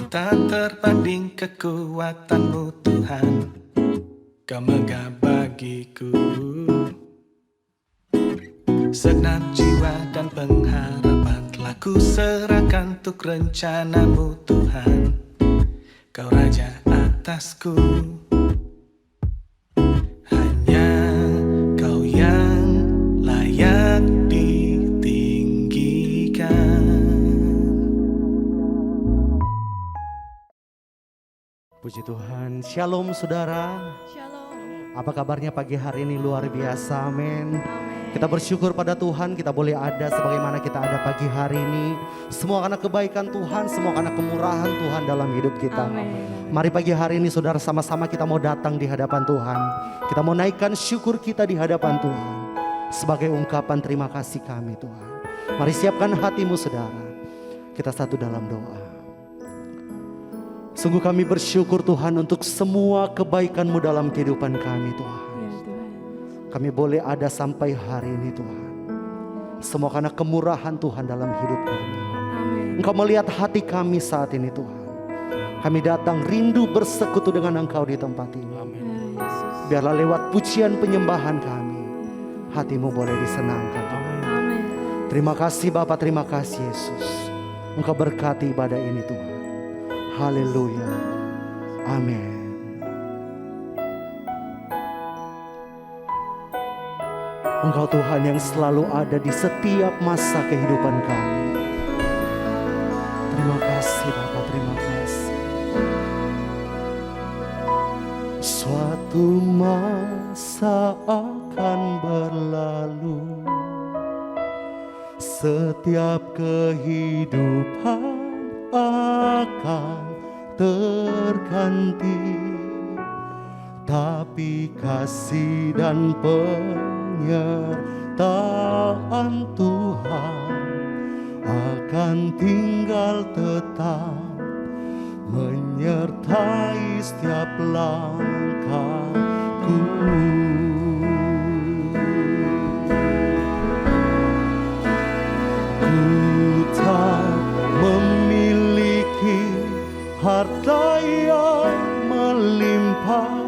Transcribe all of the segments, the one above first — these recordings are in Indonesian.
Tak terbanding kekuatanmu Tuhan, Kau megah bagiku segenap jiwa dan pengharapan telah ku serahkan untuk rencanamu Tuhan. Kau Raja atasku, hanya Kau yang layak ditinggikan. Puji Tuhan. Shalom saudara. Shalom. Apa kabarnya pagi hari ini? Luar biasa, amin. Amin. Kita bersyukur pada Tuhan, kita boleh ada sebagaimana kita ada pagi hari ini. Semua karena kebaikan Tuhan, semua karena kemurahan Tuhan dalam hidup kita. Amin. Mari pagi hari ini saudara sama-sama kita mau datang di hadapan Tuhan. Kita mau naikkan syukur kita di hadapan Tuhan sebagai ungkapan terima kasih kami Tuhan. Mari siapkan hatimu saudara. Kita satu dalam doa. Sungguh kami bersyukur Tuhan untuk semua kebaikan-Mu dalam kehidupan kami Tuhan. Ya, Tuhan. Kami boleh ada sampai hari ini Tuhan. Semua karena kemurahan Tuhan dalam hidup kami. Amin. Engkau melihat hati kami saat ini Tuhan. Kami datang rindu bersekutu dengan Engkau di tempat ini. Ya, Yesus. Biarlah lewat pujian penyembahan kami, hati-Mu boleh disenangkan Tuhan. Amin. Terima kasih Bapa, terima kasih Yesus. Engkau berkati ibadah ini Tuhan. Haleluya. Amin. Engkau Tuhan yang selalu ada di setiap masa kehidupan kami. Terima kasih Bapa, terima kasih. Suatu masa akan berlalu, setiap kehidupan akan terganti, tapi kasih dan penyertaan Tuhan akan tinggal tetap menyertai setiap langkahku. Ku tak memiliki harta yang melimpah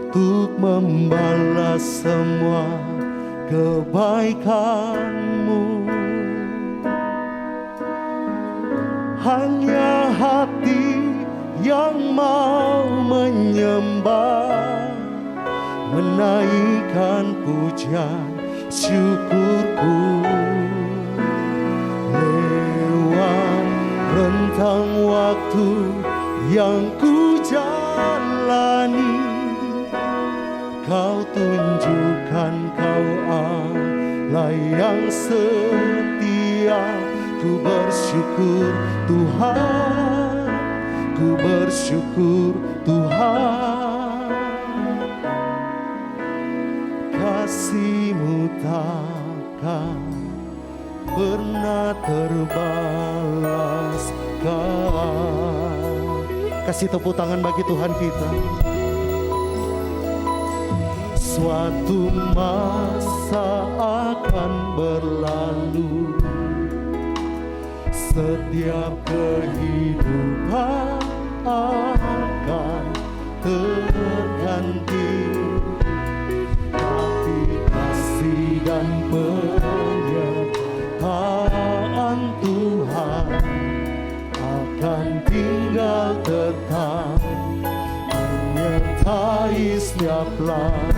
untuk membalas semua kebaikan-Mu. Hanya hati yang mau menyembah, menaikkan pujian syukurku. Lewat rentang waktu yang ku jalani, Kau tunjukkan Kau Allah yang setia. Ku bersyukur Tuhan, ku bersyukur Tuhan. Kasih-Mu takkan pernah terbalaskan. Kasih tepuk tangan bagi Tuhan kita. Suatu masa akan berlalu, setiap kehidupan akan terganti, tapi kasih dan penyertaan Tuhan akan tinggal tetap menyertai setiap langkahku.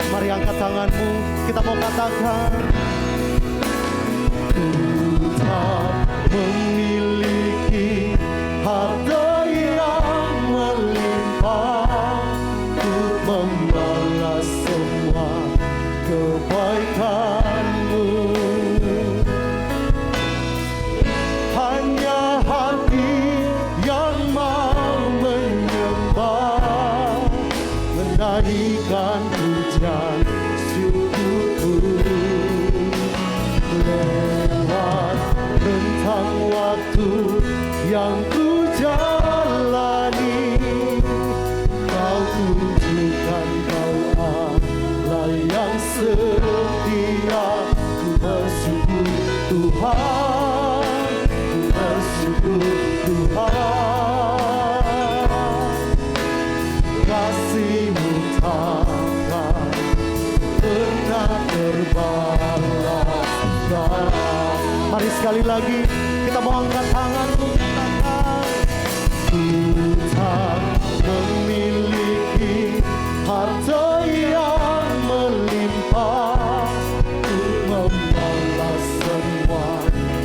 Mari angkat tanganmu, kita mau katakan, ku tak memiliki harta yang melimpah untuk membalas semua kebaikan-Mu. Hanya hati yang mau menyembah, menaikkan pujian syukurku. Lewat rentang waktu yang ku jalani, Kau tunjukkan Kau Allah yang setia. Ku bersyukur Tuhan, ku kasih-Mu takkan pernah terbalas. Mari sekali lagi kita mau angkat tangan-Mu, katakan, ku tak memiliki harta yang melimpah untuk membalas semua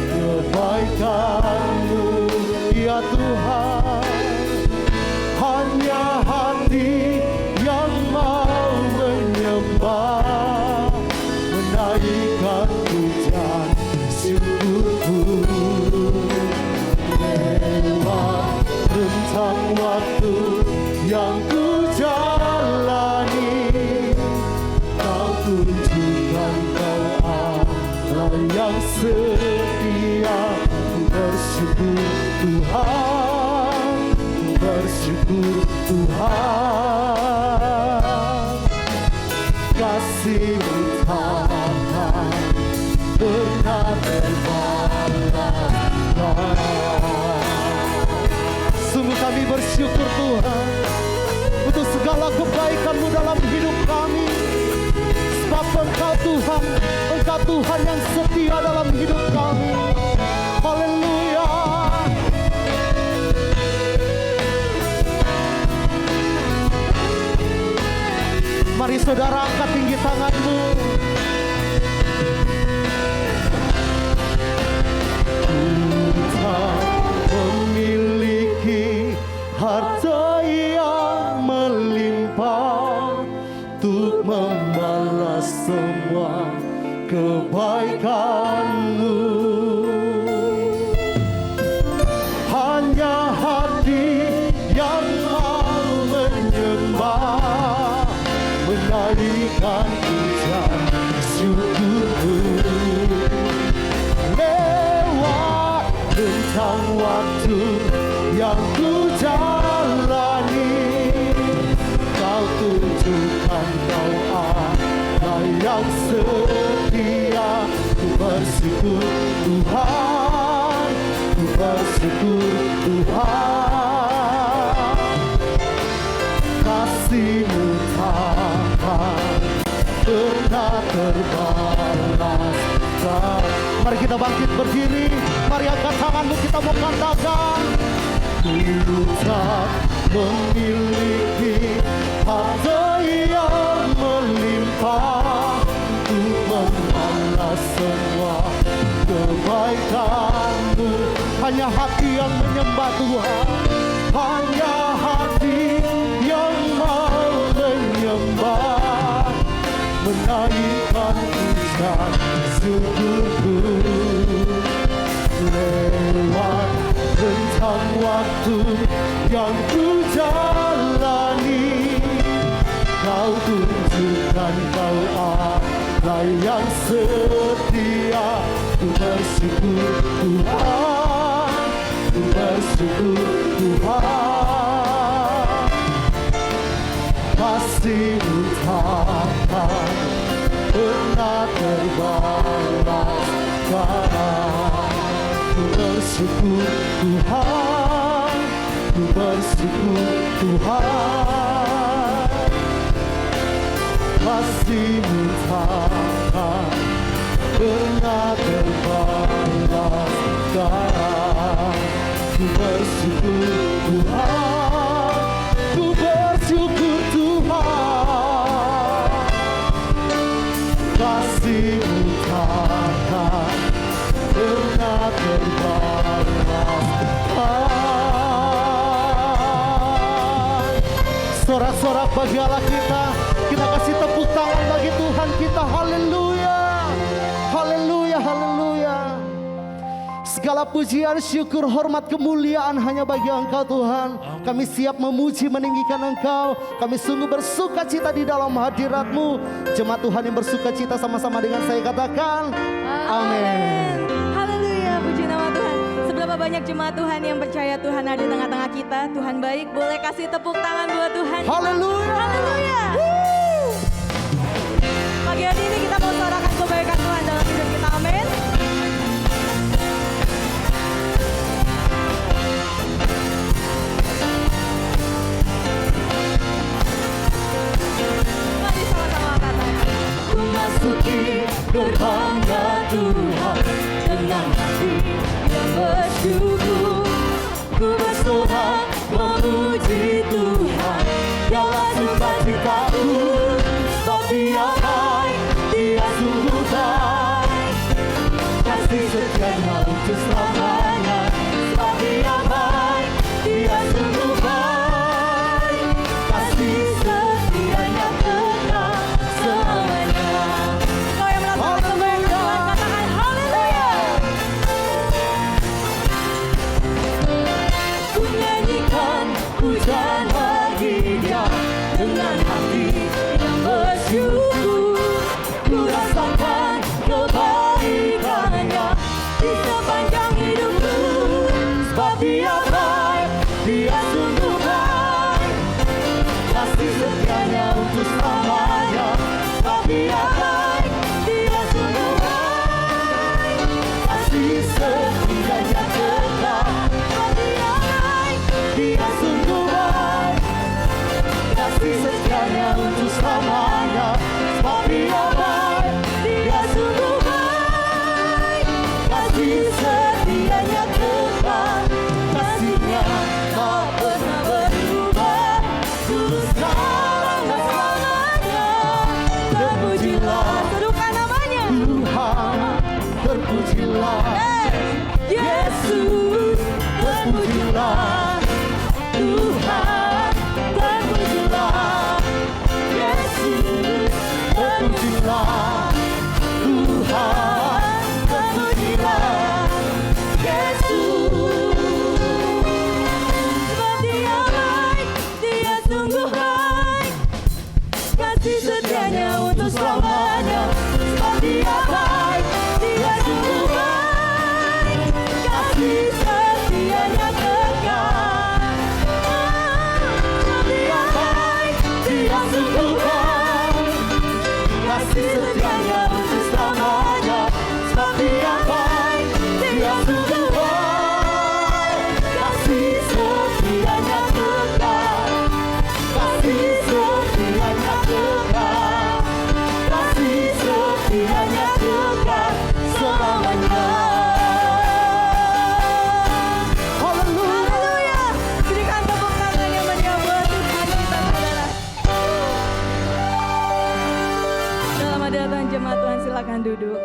kebaikan-Mu, ya Tuhan. Hanya hati yang mau menyembah, menaikkan pujian syukurku. Lewat rentang waktu yang ku jalani, Kau tunjukkan Kau Allah yang setia. Ku bersyukur Tuhan, ku bersyukur Tuhan. Kasih-Mu takkan pernah terbalas. Sungguh kami bersyukur Tuhan untuk segala kebaikan-Mu dalam hidup kami. Sebab Engkau Tuhan, Engkau Tuhan yang setia dalam hidup kami. Haleluya. Mari saudara angkat tinggi tangan-Mu. Memiliki harta yang melimpah untuk membalas semua kebaikan-Mu. Hanya hati yang mau menyembah, menaikkan pujian syukurku. Lewat rentang waktu yang ku jalani, Kau tunjukkan Kau Allah yang setia. Ku bersyukur Tuhan, ku bersyukur Tuhan. Kasih-Mu takkan pernah terbalas. Mari kita bangkit berdiri, mari angkat tangan-Mu, kita mau katakan, ku tak memiliki harta yang melimpah untuk membalas semua kebaikan-Mu. Hanya hati yang menyembah Tuhan, hanya hati yang mau menyembah, menaikkan pujian syukurku. Lewat rentang waktu yang ku jalani, Kau tunjukkan Kau Allah yang setia. Ku bersyukur Tuhan, ku bersyukur Tuhan. Kasih-Mu takkan pernah terbalas. Ku bersyukur Tuhan, ku bersyukur Tuhan. Kasih-Mu takkan pernah terbalas. Ku bersyukur Tuhan, ku bersyukur Tuhan. Kasih-Mu takkan pernah terbalas. Sorak-sorak bagi Allah kita, kita kasih tepuk tangan bagi Tuhan kita. Haleluya, haleluya, haleluya. Segala pujian, syukur, hormat, kemuliaan hanya bagi Engkau Tuhan. Kami siap memuji, meninggikan Engkau. Kami sungguh bersuka cita di dalam hadirat-Mu. Jemaat Tuhan yang bersuka cita sama-sama dengan saya katakan amin. Haleluya, puji nama Tuhan. Seberapa banyak jemaat Tuhan yang percaya Tuhan ada di tengah-tengah kita. Tuhan baik, boleh kasih tepuk tangan buat Tuhan. Haleluya. Haleluya. Pagi hari ini kita mau sorakan kebaikan Tuhan dalam hidup kita, amin. pujian bagi Dia dengan hati yang bersyukur. Ku rasakan kebaikannya di sepanjang hidupku. Sebab Dia baik, Dia sungguh baik, kasih setianya untuk selamanya. Sebab Dia baik, Dia sungguh baik, kasih setianya kekal. Sebab Dia baik, Dia sungguh baik, kasih setianya untuk selamanya. Sebab Dia baik, Dia sungguh baik, kasih setianya kekal. Kasih-Nya tak pernah berubah, dulu sekarang dan selamanya. Terpujilah, serukan namanya Tuhan, terpujilah Yesus, terpujilah Tuhan, terpujilah Yesus, terpujilah Tuhan, terpujilah Yesus. Sebab Dia baik, Dia sungguh baik, kasih setianya untuk selamanya. Sebab Dia baik, Dia sungguh baik, kasih setianya kekal. Sebab Dia baik, Dia sungguh baik, kasih setianya untuk selamanya. Sebab Dia baik, Dia sungguh baik, kasih setianya kekal. Kasih setianya kekal, kasih setianya kekal selamanya. Haleluya. Berikan tepuk tangan yang meriah buat Tuhan kita, saudara. Selamat datang jemaat Tuhan, silakan duduk.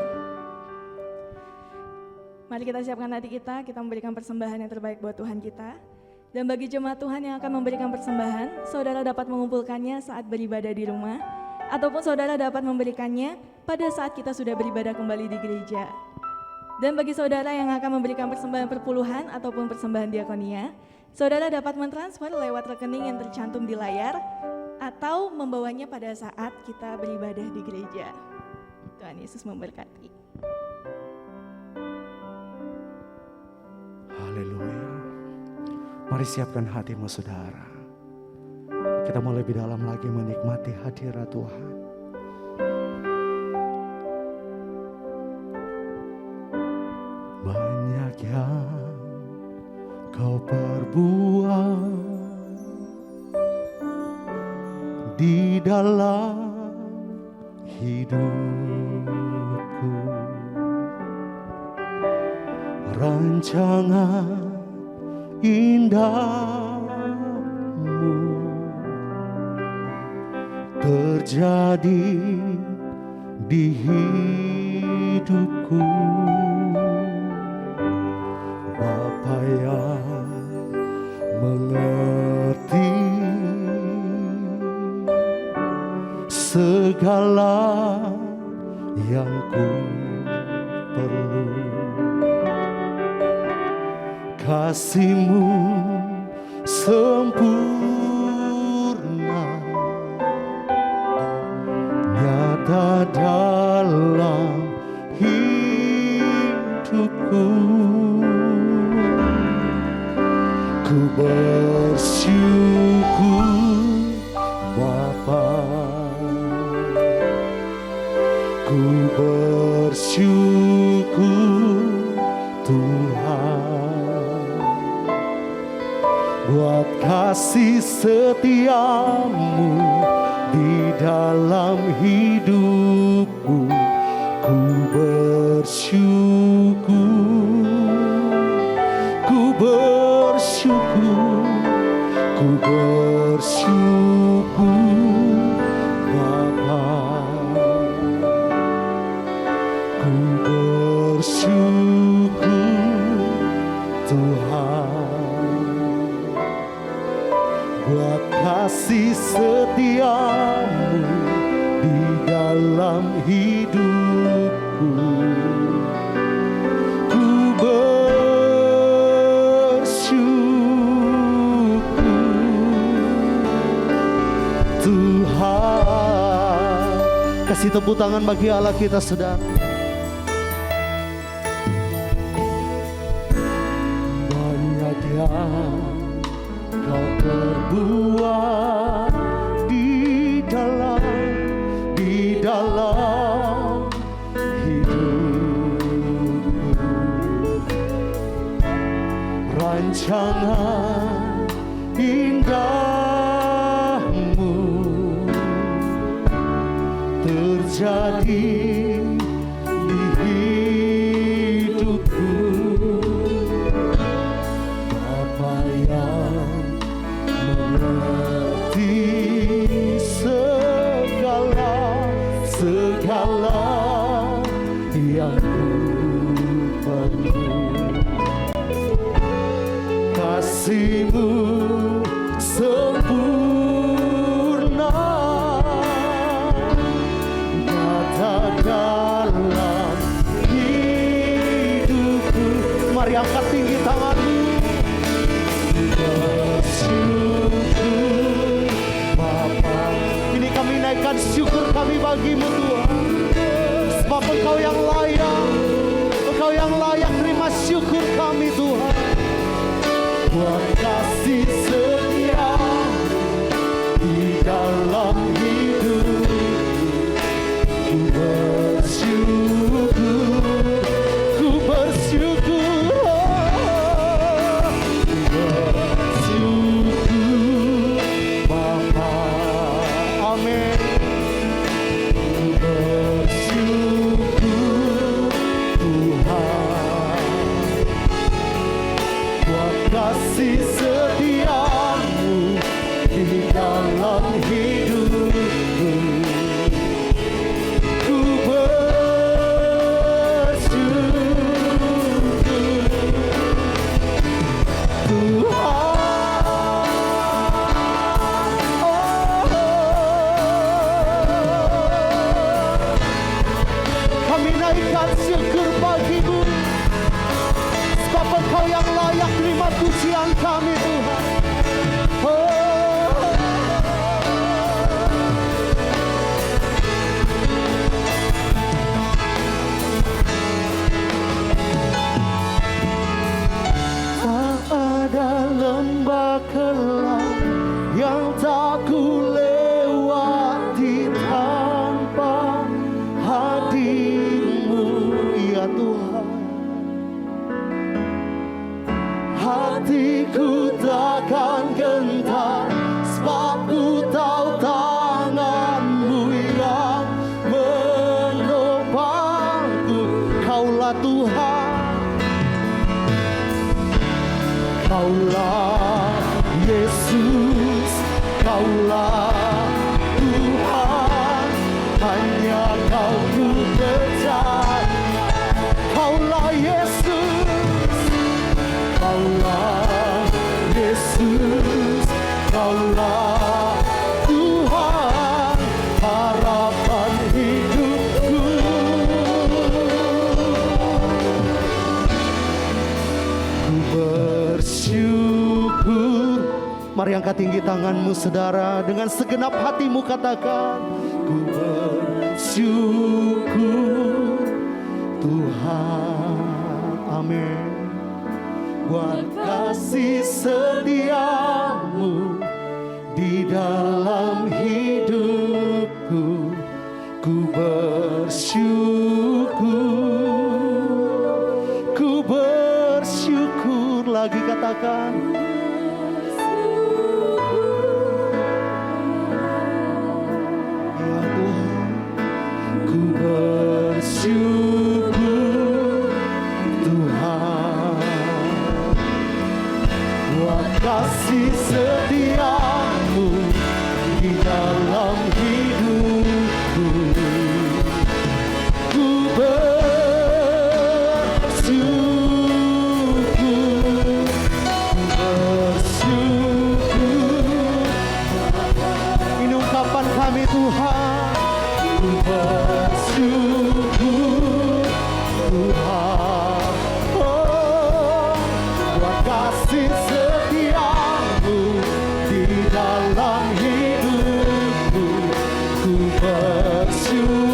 Mari kita siapkan hati kita memberikan persembahan yang terbaik buat Tuhan kita. Dan bagi jemaat Tuhan yang akan memberikan persembahan, saudara dapat mengumpulkannya saat beribadah di rumah, ataupun saudara dapat memberikannya pada saat kita sudah beribadah kembali di gereja. Dan bagi saudara yang akan memberikan persembahan perpuluhan ataupun persembahan diakonia, saudara dapat mentransfer lewat rekening yang tercantum di layar, atau membawanya pada saat kita beribadah di gereja. Tuhan Yesus memberkati. Haleluya. Mari siapkan hatimu saudara. Kita mau lebih dalam lagi menikmati hadirat Tuhan. Banyak yang kau perbuat di dalam hidupku. Rancangan indahmu terjadi di hidupku. Bapa yang mengerti segala yang ku perlu. Kasih-Mu sempurna, nyata dalam hidupku. Ku bersyukur Bapa, ku bersyukur Tuhan, buat kasih setiamu di dalam hidupku. Ku bersyukur, ku bersyukur, ku bersyukur Bapa, ku bersyukur Tuhan, buat kasih setiamu di dalam hidupku. Ku bersyukur, Kasih tepuk tangan bagi Allah kita, saudara. Banyak yang kau perbuat di dalam hidupku. Rancangan indahmu terjadi di hidupku. Bapa yang mengerti segala yang ku perlu. Kasih-Mu sempurna nyata dalam hidupku. Mari angkat tinggi tanganmu. Bersyukur Bapa. Ini kami naikkan syukur kami bagi-Mu Tuhan. Sebab Engkau yang layak, Engkau yang layak terima syukur kami Tuhan. Buat kasih setia di dalam hidup, ku bersyukur, ku bersyukur, ku bersyukur Bapa, amin. Ku bersyukur Tuhan, buat kasih setiamu di dalam hidupku. Ku bersyukur Tuhan. Kami naikkan syukur bagi-Mu. Sebab Engkau yang layak terima pujian kami Tuhan. Tak ada lembah kelam yang tak ku lewati tanpa hadir-Mu ya Tuhan. Hatiku takkan gentar, sebab ku tahu tangan-Mu yang menopangku. Kaulah Tuhan, Kaulah Yesus, Kaulah Tuhan. Hanya Kau ku percaya. Kaulah Yesus, Kaulah Yesus, Kaulah Tuhan, harapan hidupku. Ku bersyukur. Mari angkat tinggi tanganmu saudara, dengan segenap hatimu katakan, ku bersyukur Tuhan, amin. Buat kasih setiamu di dalam hidupku, ku bersyukur, ku bersyukur. Lagi katakan, ya Tuhan, ku bersyukur Tuhan. Buat kasih setiamu di dalam hidupku, ku bersyukur, ku bersyukur. Ini ungkapan kami Tuhan, ku bersyukur Tuhan. Oh, buat kasih setiamu di dalam hidupku, ku bersyukur.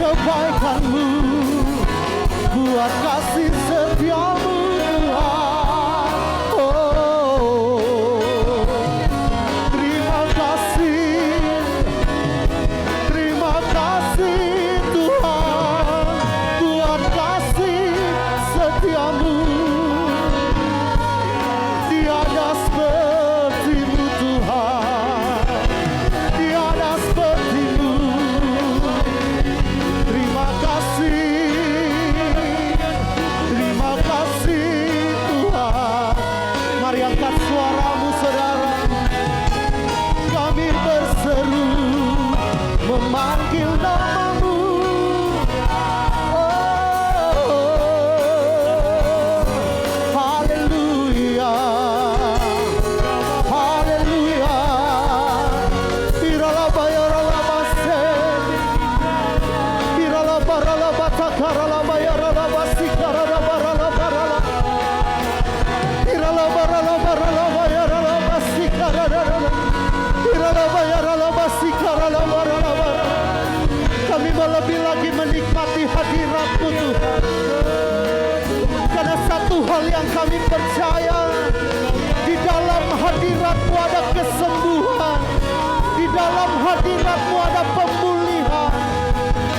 kebaikan-Mu, buat kasih setia-Mu Tuhan. Oh, terima kasih Tuhan, buat kasih setia-Mu. Tiada seperti-Mu Tuhan, tiada seperti-Mu. Terima kasih Tuhan. Mari angkat suaramu saudara, kami berseru memanggil nama-Mu. Haleluya, haleluya. Iralaba yaralaba se, iralaba ralaba takaralaba yaralaba sikaralaba ralaba ralaba, iralaba ralaba ralaba yaralaba sikaralaba, iralaba yaralaba sikaralaba ralaba. Kami mau lebih lagi menikmati hadirat-Mu Tuhan. Karena satu hal yang kami percaya, di dalam hadirat-Mu ada kesembuhan, di dalam hadirat-Mu ada pemulihan.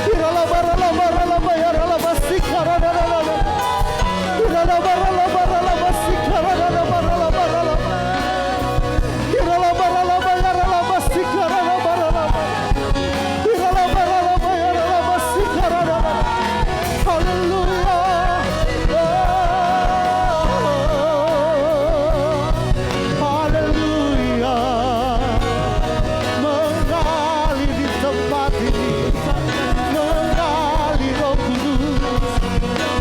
Iralaba ralaba ralaba yaralaba sikaralaba, iralaba ralaba ralaba sikaralaba ralaba ralaba, iralaba ralaba yaralaba sikaralaba ralaba, iralaba ralaba yaralaba sikaralaba. Haleluya. Haleluya. Mengalir di tempat ini, mengalir Roh Kudus,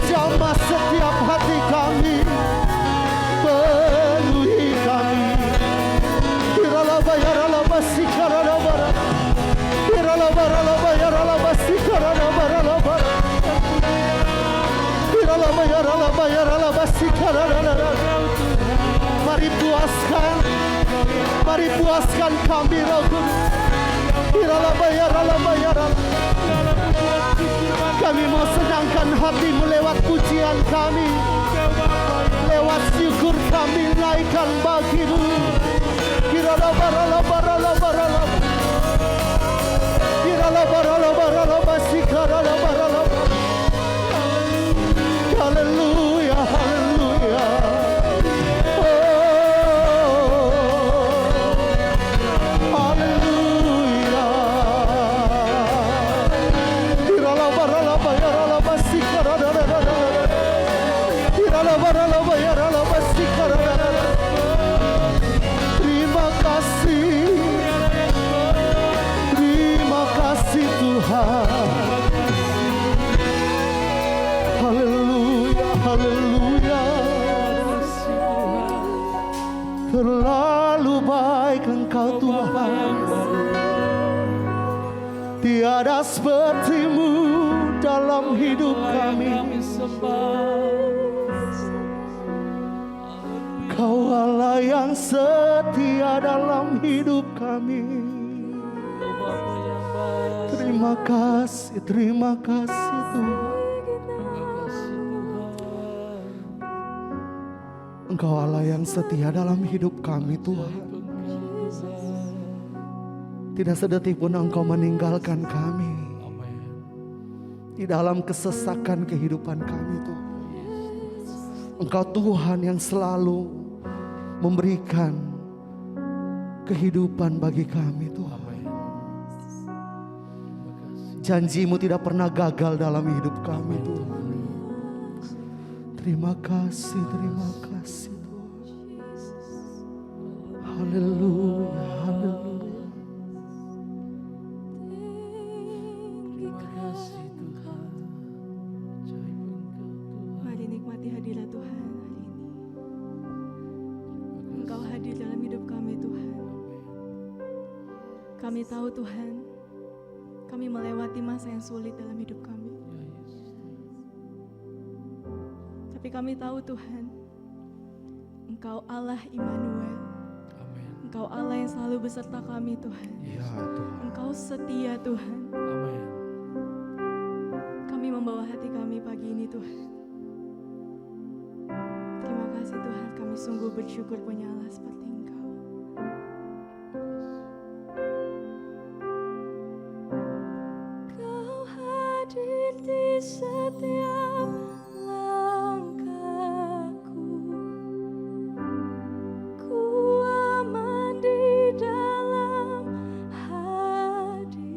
jamah setiap hati kami, penuhi kami. Iralaba yaralaba sikaralaba, iralaba ralaba yaralaba sikaralaba ralaba, iralaba yaralaba yaralaba sikaralaba. Mari puaskan kami Roh Kudus. Iralaba yaralaba yaralaba. Kami mau senangkan hati-Mu lewat pujian kami, lewat syukur kami naikkan bagi-Mu. Iralaba ralaba ralaba ralaba, iralaba ralaba ralaba sikaralaba ralaba. Haleluya, haleluya. Haleluya. Iralaba ralaba yaralaba sikaralaba, iralaba ralaba yaralaba sikaralaba. Terima kasih Tuhan. Haleluya, haleluya. Terlalu baik Engkau Tuhan, tiada seperti-Mu dalam hidup kami. Kau Allah yang setia dalam hidup kami. Terima kasih Tuhan. Engkau Allah yang setia dalam hidup kami Tuhan. Tidak sedetik pun Engkau meninggalkan kami di dalam kesesakan kehidupan kami Tuhan. Engkau Tuhan yang selalu memberikan kehidupan bagi kami Tuhan. Janji-Mu tidak pernah gagal dalam hidup kami Tuhan. Terima kasih Tuhan. Haleluya, haleluya. Mari nikmati hadirat Tuhan hari ini. Engkau hadir dalam hidup kami Tuhan. Kami tahu Tuhan, kami melewati masa yang sulit dalam hidup kami. Tapi kami tahu Tuhan, Engkau Allah Immanuel. Engkau Allah yang selalu beserta kami Tuhan. Ya Tuhan. Engkau setia Tuhan. hati kami pagi ini Tuhan. Terima kasih Tuhan, kami sungguh bersyukur punya Allah seperti Engkau. Kau hadir di setiap langkahku. Ku aman di dalam hadirat-Mu.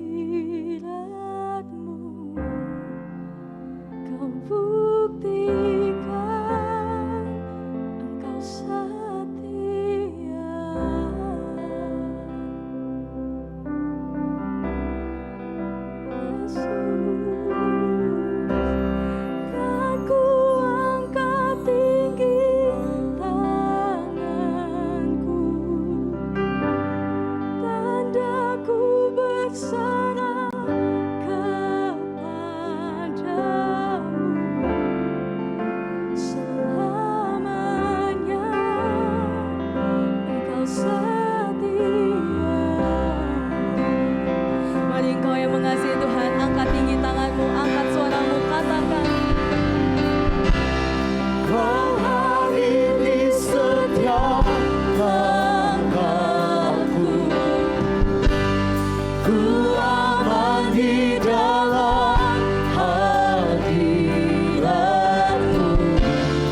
Kau buktikan Engkau setia. Yesus, kan ku angkat tinggi tanganku, tandaku berserah kepadamu. Selamanya Engkau setia. Mari engkau yang mengasihi Tuhan, angkat tinggi tanganmu, angkat suaramu, katakan. Kau hadir di setiap langkahku. Ku aman di dalam hadirat-Mu. Buktikan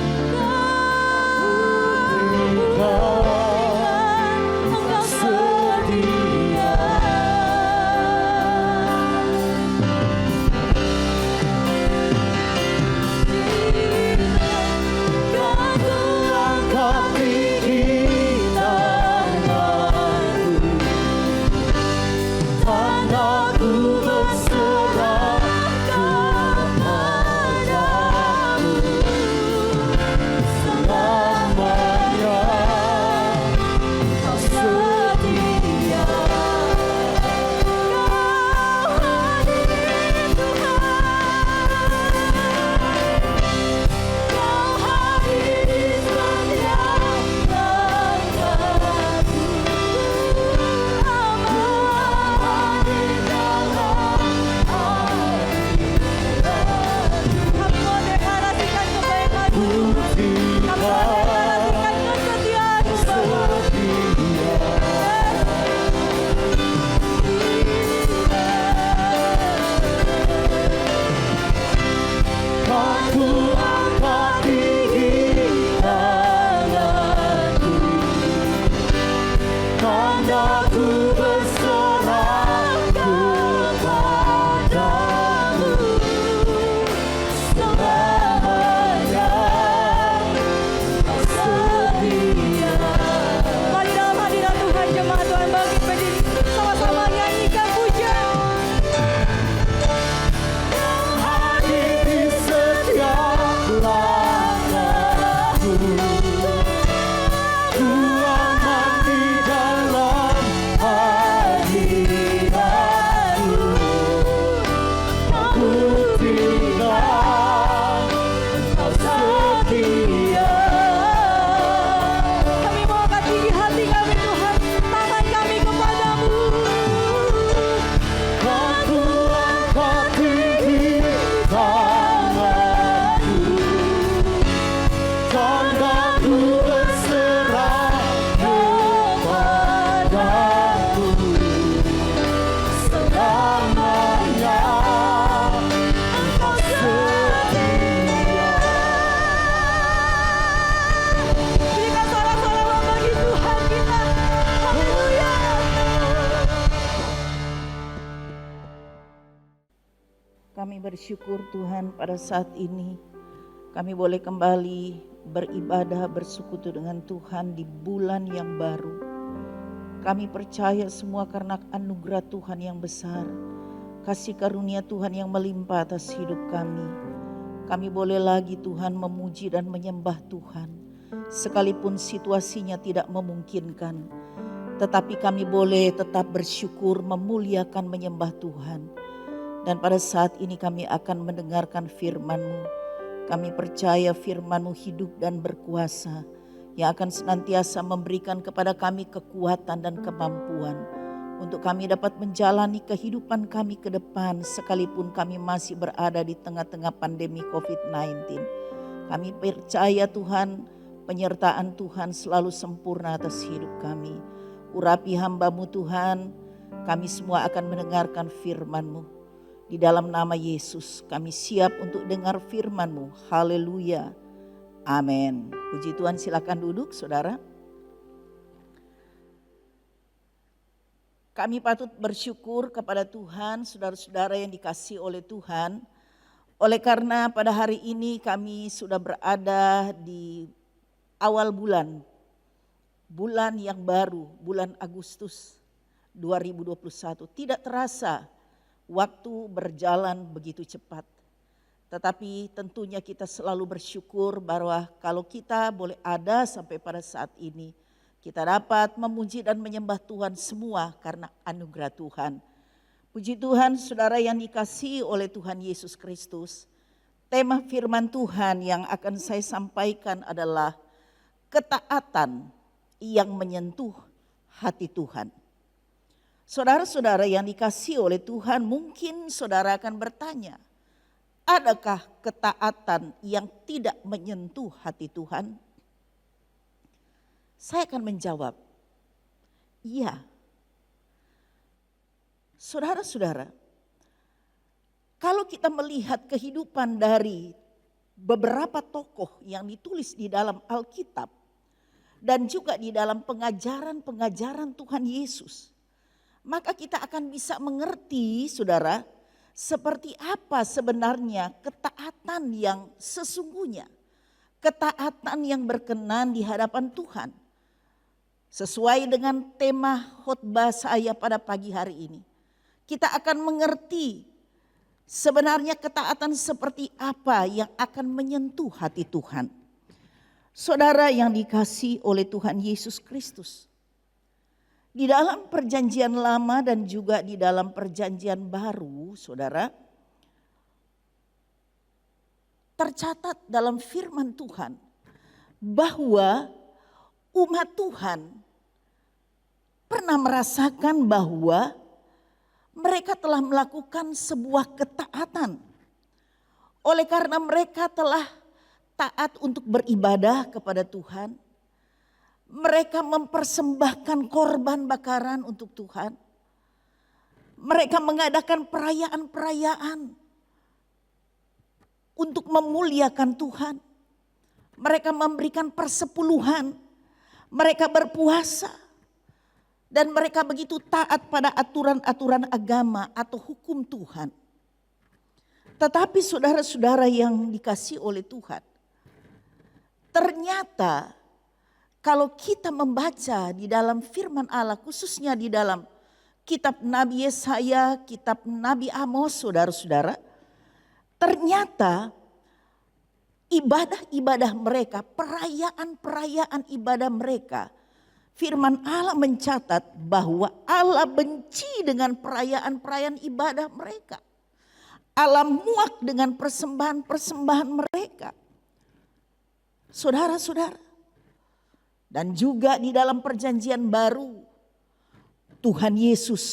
Engkau setia. Kan ku angkat tinggi tanganku, tandaku berserah kepadamu. Selamanya Kau setia. Kau hadir Tuhan. Kau hadir di setiap langkahku. Aman di dalam hadirat-Mu. Kami mau deklarasikan kebaikan-Mu. Kami mau deklarasikan kesetiaan-Mu Bapa. Kan ku angkat tinggi tanganku, tandaku berserah kepadamu. Selamanya Kau setia. Mari dalam hadirat Tuhan, jemaat Tuhan bangkit berdiri, sama-sama nyanyikan pujian. Kau hadir di setiap langkahku. Ku aman di dalam hadirat-Mu. Buktikan Engkau setia. Kami mau angkat tinggi hati kami Tuhan, tangan kami kepadamu. Kan ku angkat tinggi tanganku, tandaku berserah kepadamu. Selamanya Engkau setia. Berikan suara-suara bagi Tuhan kita. Haleluya. Kami bersyukur Tuhan pada saat ini kami boleh kembali beribadah bersekutu dengan Tuhan di bulan yang baru. Kami percaya semua karena anugerah Tuhan yang besar, kasih karunia Tuhan yang melimpah atas hidup kami. Kami boleh lagi Tuhan memuji dan menyembah Tuhan, sekalipun situasinya tidak memungkinkan. Tetapi kami boleh tetap bersyukur, memuliakan, menyembah Tuhan. Dan pada saat ini kami akan mendengarkan firman-Mu. Kami percaya firman-Mu hidup dan berkuasa, yang akan senantiasa memberikan kepada kami kekuatan dan kemampuan untuk kami dapat menjalani kehidupan kami ke depan sekalipun kami masih berada di tengah-tengah pandemi COVID-19. Kami percaya Tuhan, penyertaan Tuhan selalu sempurna atas hidup kami. Urapi hamba-Mu Tuhan, kami semua akan mendengarkan firman-Mu. Di dalam nama Yesus kami siap untuk dengar firman-Mu. Haleluya. Amin. Puji Tuhan, silakan duduk saudara. Kami patut bersyukur kepada Tuhan, saudara-saudara yang dikasihi oleh Tuhan. Oleh karena pada hari ini kami sudah berada di awal bulan yang baru, bulan Agustus 2021. Tidak terasa waktu berjalan begitu cepat. Tetapi tentunya kita selalu bersyukur bahwa kalau kita boleh ada sampai pada saat ini, kita dapat memuji dan menyembah Tuhan semua karena anugerah Tuhan. Puji Tuhan, saudara yang dikasihi oleh Tuhan Yesus Kristus. Tema firman Tuhan yang akan saya sampaikan adalah ketaatan yang menyentuh hati Tuhan. Saudara-saudara yang dikasihi oleh Tuhan, mungkin saudara akan bertanya, adakah ketaatan yang tidak menyentuh hati Tuhan? Saya akan menjawab, iya. Saudara-saudara, kalau kita melihat kehidupan dari beberapa tokoh yang ditulis di dalam Alkitab dan juga di dalam pengajaran-pengajaran Tuhan Yesus, maka kita akan bisa mengerti, saudara, seperti apa sebenarnya ketaatan yang sesungguhnya. Ketaatan yang berkenan di hadapan Tuhan. Sesuai dengan tema khotbah saya pada pagi hari ini. Kita akan mengerti sebenarnya ketaatan seperti apa yang akan menyentuh hati Tuhan. Saudara yang dikasihi oleh Tuhan Yesus Kristus. Di dalam perjanjian lama dan juga di dalam perjanjian baru, saudara, tercatat dalam firman Tuhan bahwa umat Tuhan pernah merasakan bahwa mereka telah melakukan sebuah ketaatan. Oleh karena mereka telah taat untuk beribadah kepada Tuhan, mereka mempersembahkan korban bakaran untuk Tuhan. Mereka mengadakan perayaan-perayaan untuk memuliakan Tuhan. Mereka memberikan persepuluhan. Mereka berpuasa. Dan mereka begitu taat pada aturan-aturan agama atau hukum Tuhan. Tetapi saudara-saudara yang dikasihi oleh Tuhan, ternyata kalau kita membaca di dalam firman Allah, khususnya di dalam kitab Nabi Yesaya, kitab Nabi Amos, saudara-saudara, ternyata ibadah-ibadah mereka, perayaan-perayaan ibadah mereka, firman Allah mencatat bahwa Allah benci dengan perayaan-perayaan ibadah mereka. Allah muak dengan persembahan-persembahan mereka. Saudara-saudara, dan juga di dalam perjanjian baru, Tuhan Yesus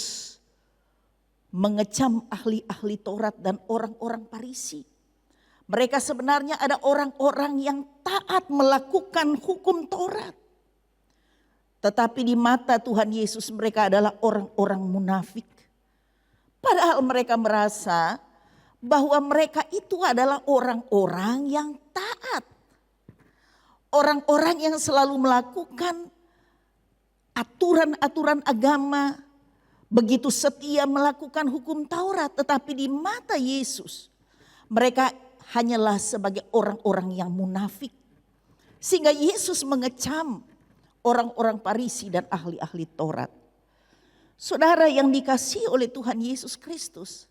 mengecam ahli-ahli Taurat dan orang-orang Farisi. Mereka sebenarnya ada orang-orang yang taat melakukan hukum Taurat. Tetapi di mata Tuhan Yesus mereka adalah orang-orang munafik. Padahal mereka merasa bahwa mereka itu adalah orang-orang yang taat. Orang-orang yang selalu melakukan aturan-aturan agama, begitu setia melakukan hukum Taurat, tetapi di mata Yesus mereka hanyalah sebagai orang-orang yang munafik. Sehingga Yesus mengecam orang-orang Farisi dan ahli-ahli Taurat. Saudara yang dikasihi oleh Tuhan Yesus Kristus,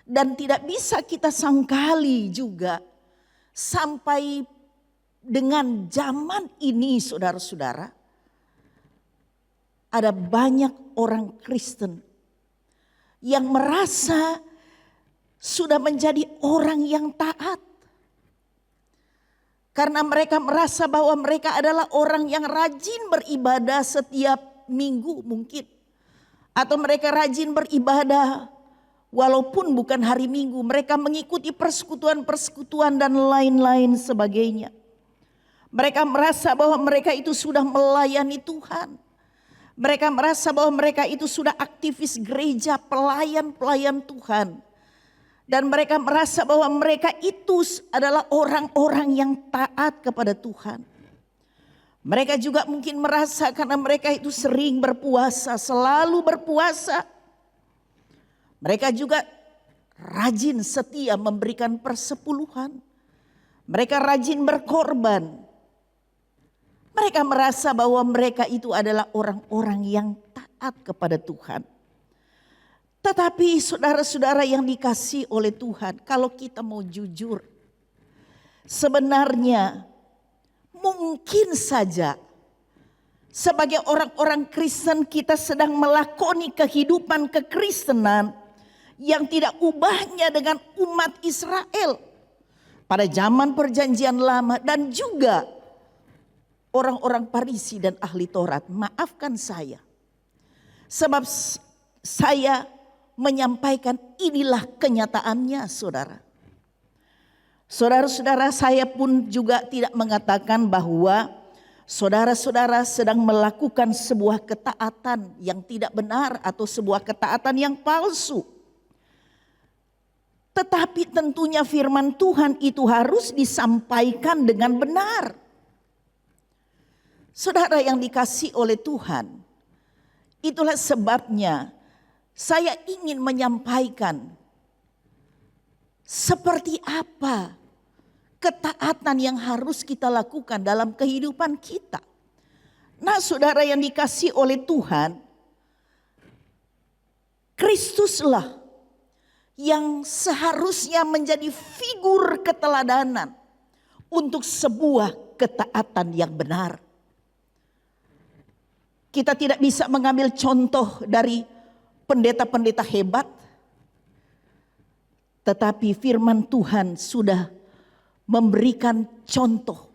dan tidak bisa kita sangkali juga sampai dengan zaman ini, saudara-saudara, ada banyak orang Kristen yang merasa sudah menjadi orang yang taat. Karena mereka merasa bahwa mereka adalah orang yang rajin beribadah setiap minggu mungkin. Atau mereka rajin beribadah walaupun bukan hari Minggu. Mereka mengikuti persekutuan-persekutuan dan lain-lain sebagainya. Mereka merasa bahwa mereka itu sudah melayani Tuhan. Mereka merasa bahwa mereka itu sudah aktivis gereja, pelayan-pelayan Tuhan. Dan mereka merasa bahwa mereka itu adalah orang-orang yang taat kepada Tuhan. Mereka juga mungkin merasa karena mereka itu sering berpuasa, selalu berpuasa. Mereka juga rajin setia memberikan persepuluhan. Mereka rajin berkorban. Mereka merasa bahwa mereka itu adalah orang-orang yang taat kepada Tuhan. Tetapi saudara-saudara yang dikasihi oleh Tuhan, kalau kita mau jujur, sebenarnya mungkin saja sebagai orang-orang Kristen kita sedang melakoni kehidupan kekristenan yang tidak ubahnya dengan umat Israel pada zaman perjanjian lama dan juga orang-orang Farisi dan ahli Taurat. Maafkan saya, sebab saya menyampaikan inilah kenyataannya, saudara. Saudara-saudara, saya pun juga tidak mengatakan bahwa saudara-saudara sedang melakukan sebuah ketaatan yang tidak benar atau sebuah ketaatan yang palsu. Tetapi tentunya firman Tuhan itu harus disampaikan dengan benar. Saudara yang dikasihi oleh Tuhan, itulah sebabnya saya ingin menyampaikan seperti apa ketaatan yang harus kita lakukan dalam kehidupan kita. Nah, saudara yang dikasihi oleh Tuhan, Kristuslah yang seharusnya menjadi figur keteladanan untuk sebuah ketaatan yang benar. Kita tidak bisa mengambil contoh dari pendeta-pendeta hebat, tetapi firman Tuhan sudah memberikan contoh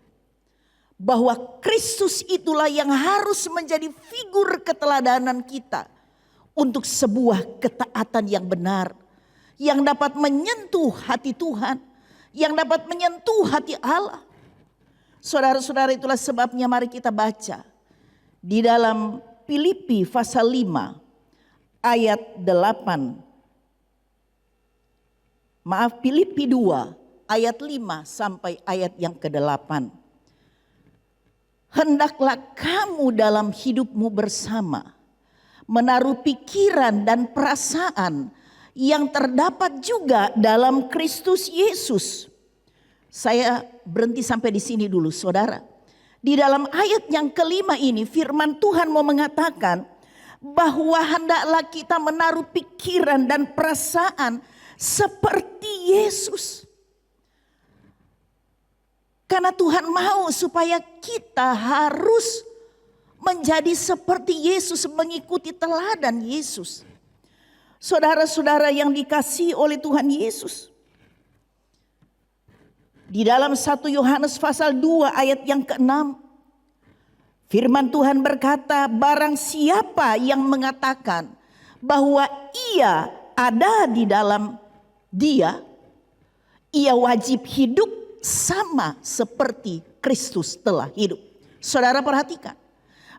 bahwa Kristus itulah yang harus menjadi figur keteladanan kita untuk sebuah ketaatan yang benar, yang dapat menyentuh hati Tuhan, yang dapat menyentuh hati Allah. Saudara-saudara, itulah sebabnya mari kita baca di dalam Filipi pasal 5 ayat 8. Filipi 2 ayat 5 sampai ayat yang ke-8. Hendaklah kamu dalam hidupmu bersama menaruh pikiran dan perasaan yang terdapat juga dalam Kristus Yesus. Saya berhenti sampai di sini dulu, saudara. Di dalam ayat yang kelima ini firman Tuhan mau mengatakan bahwa hendaklah kita menaruh pikiran dan perasaan seperti Yesus. Karena Tuhan mau supaya kita harus menjadi seperti Yesus, mengikuti teladan Yesus. Saudara-saudara yang dikasihi oleh Tuhan Yesus. Di dalam 1 Yohanes pasal 2 ayat yang ke-6. Firman Tuhan berkata, barang siapa yang mengatakan bahwa ia ada di dalam dia, ia wajib hidup sama seperti Kristus telah hidup. Saudara perhatikan,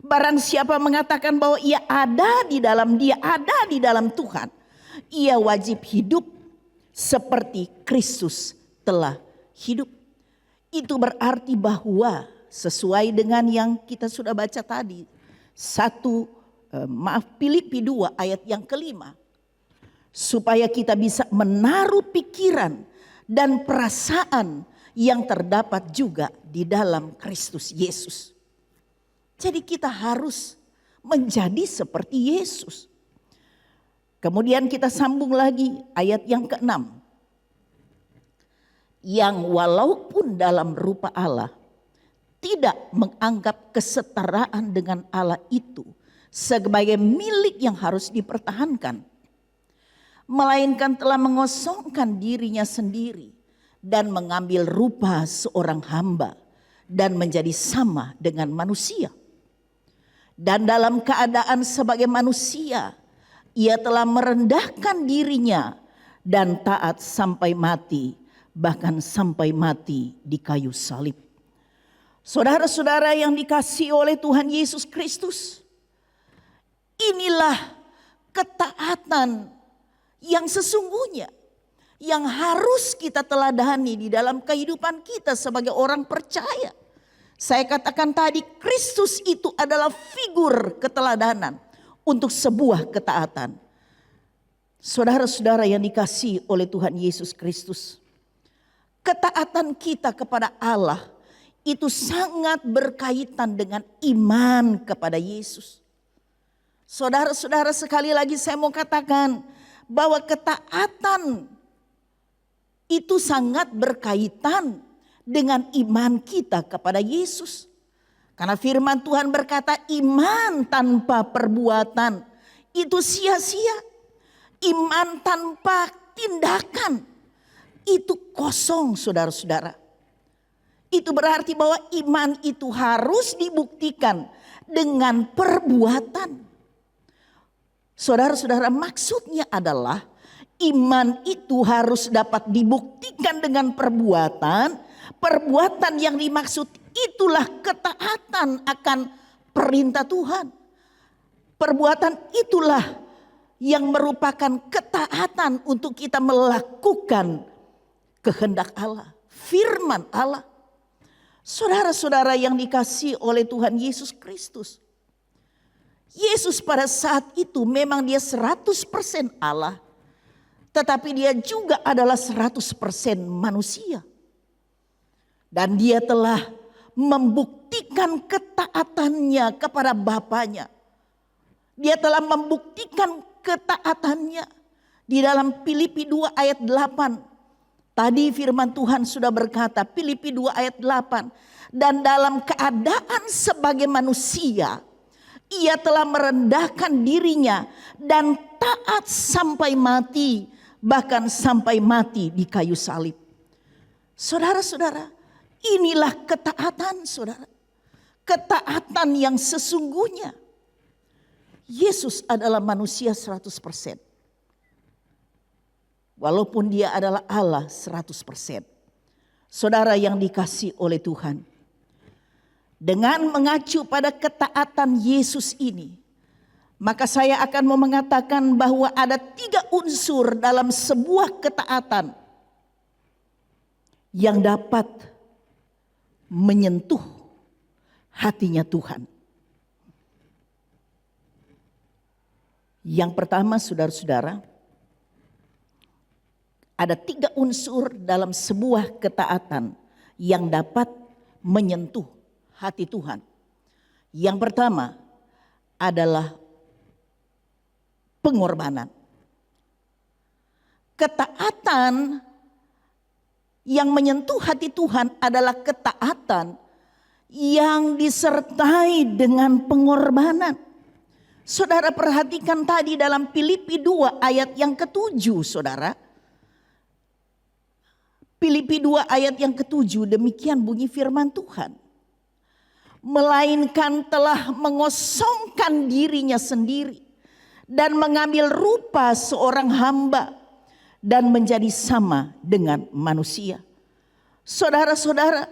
barang siapa mengatakan bahwa ia ada di dalam dia, ada di dalam Tuhan, ia wajib hidup seperti Kristus telah hidup. Itu berarti bahwa sesuai dengan yang kita sudah baca tadi, Filipi 2 ayat yang kelima, supaya kita bisa menaruh pikiran dan perasaan yang terdapat juga di dalam Kristus Yesus. Jadi kita harus menjadi seperti Yesus. Kemudian kita sambung lagi ayat yang ke-6. Yang walaupun dalam rupa Allah tidak menganggap kesetaraan dengan Allah itu sebagai milik yang harus dipertahankan, melainkan telah mengosongkan dirinya sendiri dan mengambil rupa seorang hamba dan menjadi sama dengan manusia. Dan dalam keadaan sebagai manusia Ia telah merendahkan dirinya dan taat sampai mati, bahkan sampai mati di kayu salib. Saudara-saudara yang dikasihi oleh Tuhan Yesus Kristus, inilah ketaatan yang sesungguhnya yang harus kita teladani di dalam kehidupan kita sebagai orang percaya. Saya katakan tadi, Kristus itu adalah figur keteladanan untuk sebuah ketaatan. Saudara-saudara yang dikasihi oleh Tuhan Yesus Kristus, ketaatan kita kepada Allah itu sangat berkaitan dengan iman kepada Yesus. Saudara-saudara, sekali lagi saya mau katakan bahwa ketaatan itu sangat berkaitan dengan iman kita kepada Yesus. Karena firman Tuhan berkata, iman tanpa perbuatan itu sia-sia. Iman tanpa tindakan itu kosong, saudara-saudara. Itu berarti bahwa iman itu harus dibuktikan dengan perbuatan. Saudara-saudara, maksudnya adalah iman itu harus dapat dibuktikan dengan perbuatan. Perbuatan yang dimaksud itulah ketaatan akan perintah Tuhan. Perbuatan itulah yang merupakan ketaatan untuk kita melakukan kehendak Allah, firman Allah. Saudara-saudara yang dikasihi oleh Tuhan Yesus Kristus, Yesus pada saat itu memang dia 100% Allah, tetapi dia juga adalah 100% manusia. Dan dia telah membuktikan ketaatannya kepada Bapanya. Dia telah membuktikan ketaatannya di dalam Filipi 2 ayat 8. Tadi firman Tuhan sudah berkata, Filipi 2 ayat 8. Dan dalam keadaan sebagai manusia, ia telah merendahkan dirinya dan taat sampai mati, bahkan sampai mati di kayu salib. Saudara-saudara, inilah ketaatan, saudara. Ketaatan yang sesungguhnya. Yesus adalah manusia 100%. Walaupun dia adalah Allah 100%. Saudara yang dikasihi oleh Tuhan. Dengan mengacu pada ketaatan Yesus ini, maka saya akan mau mengatakan bahwa ada 3 unsur dalam sebuah ketaatan yang dapat menyentuh hatinya Tuhan. Yang pertama, saudara-saudara, ada 3 unsur dalam sebuah ketaatan yang dapat menyentuh hati Tuhan. Yang pertama adalah pengorbanan. Ketaatan yang menyentuh hati Tuhan adalah ketaatan yang disertai dengan pengorbanan. Saudara perhatikan tadi dalam Filipi 2 ayat yang ke-7, saudara. Filipi 2 ayat yang ke-7, demikian bunyi firman Tuhan. Melainkan telah mengosongkan dirinya sendiri dan mengambil rupa seorang hamba dan menjadi sama dengan manusia. Saudara-saudara,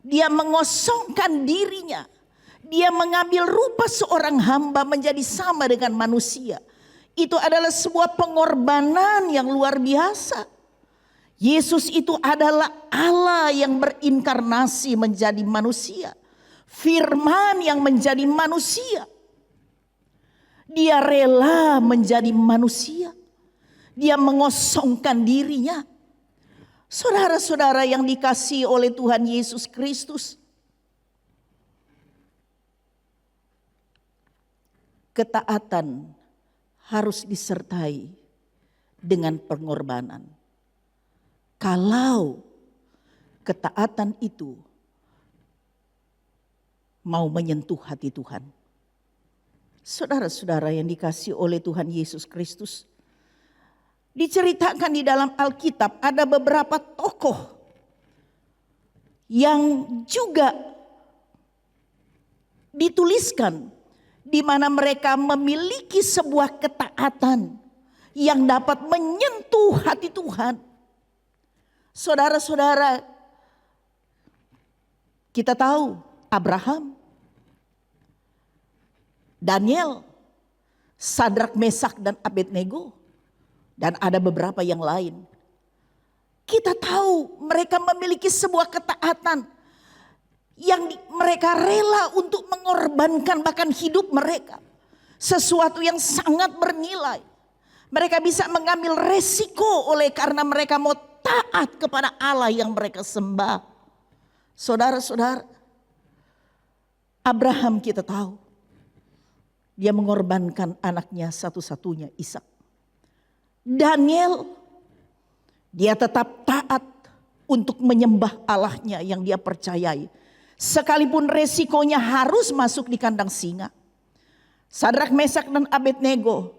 dia mengosongkan dirinya. Dia mengambil rupa seorang hamba menjadi sama dengan manusia. Itu adalah sebuah pengorbanan yang luar biasa. Yesus itu adalah Allah yang berinkarnasi menjadi manusia. Firman yang menjadi manusia. Dia rela menjadi manusia. Dia mengosongkan dirinya. Saudara-saudara yang dikasihi oleh Tuhan Yesus Kristus, ketaatan harus disertai dengan pengorbanan. Kalau ketaatan itu mau menyentuh hati Tuhan. Saudara-saudara yang dikasihi oleh Tuhan Yesus Kristus, diceritakan di dalam Alkitab ada beberapa tokoh yang juga dituliskan di mana mereka memiliki sebuah ketaatan yang dapat menyentuh hati Tuhan. Saudara-saudara, kita tahu Abraham, Daniel, Sadrak, Mesak, dan Abednego, dan ada beberapa yang lain. Kita tahu mereka memiliki sebuah ketaatan yang mereka rela untuk mengorbankan bahkan hidup mereka. Sesuatu yang sangat bernilai. Mereka bisa mengambil resiko oleh karena mereka mau taat kepada Allah yang mereka sembah. Saudara-saudara, Abraham kita tahu, dia mengorbankan anaknya satu-satunya, Ishak. Daniel, dia tetap taat untuk menyembah Allahnya yang dia percayai. Sekalipun resikonya harus masuk di kandang singa. Sadrak, Mesak, dan Abednego,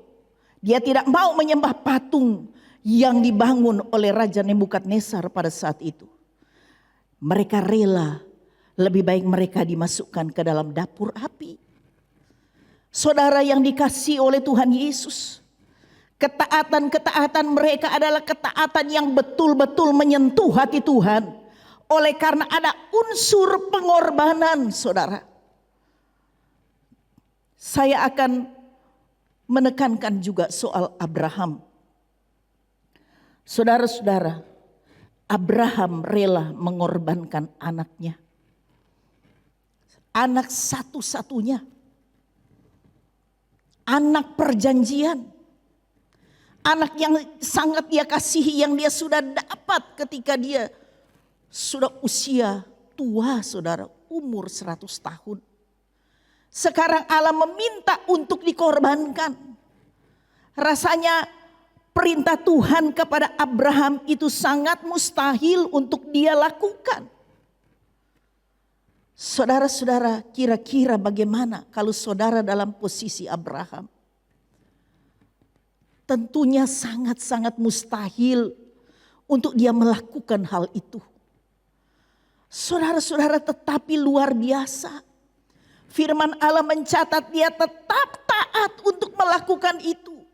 dia tidak mau menyembah patung yang dibangun oleh Raja Nebukadnezar pada saat itu. Mereka rela, lebih baik mereka dimasukkan ke dalam dapur api. Saudara yang dikasihi oleh Tuhan Yesus, ketaatan mereka adalah ketaatan yang betul-betul menyentuh hati Tuhan. Oleh karena ada unsur pengorbanan, saudara. Saya akan menekankan juga soal Abraham. Saudara-saudara, Abraham rela mengorbankan anaknya. Anak satu-satunya. Anak perjanjian. Anak yang sangat dia kasihi, yang dia sudah dapat ketika dia sudah usia tua, saudara, umur 100 tahun. Sekarang Allah meminta untuk dikorbankan. Rasanya perintah Tuhan kepada Abraham itu sangat mustahil untuk dia lakukan. Saudara-saudara, kira-kira bagaimana kalau saudara dalam posisi Abraham? Tentunya sangat-sangat mustahil untuk dia melakukan hal itu. Saudara-saudara, tetapi luar biasa. Firman Allah mencatat dia tetap taat untuk melakukan itu.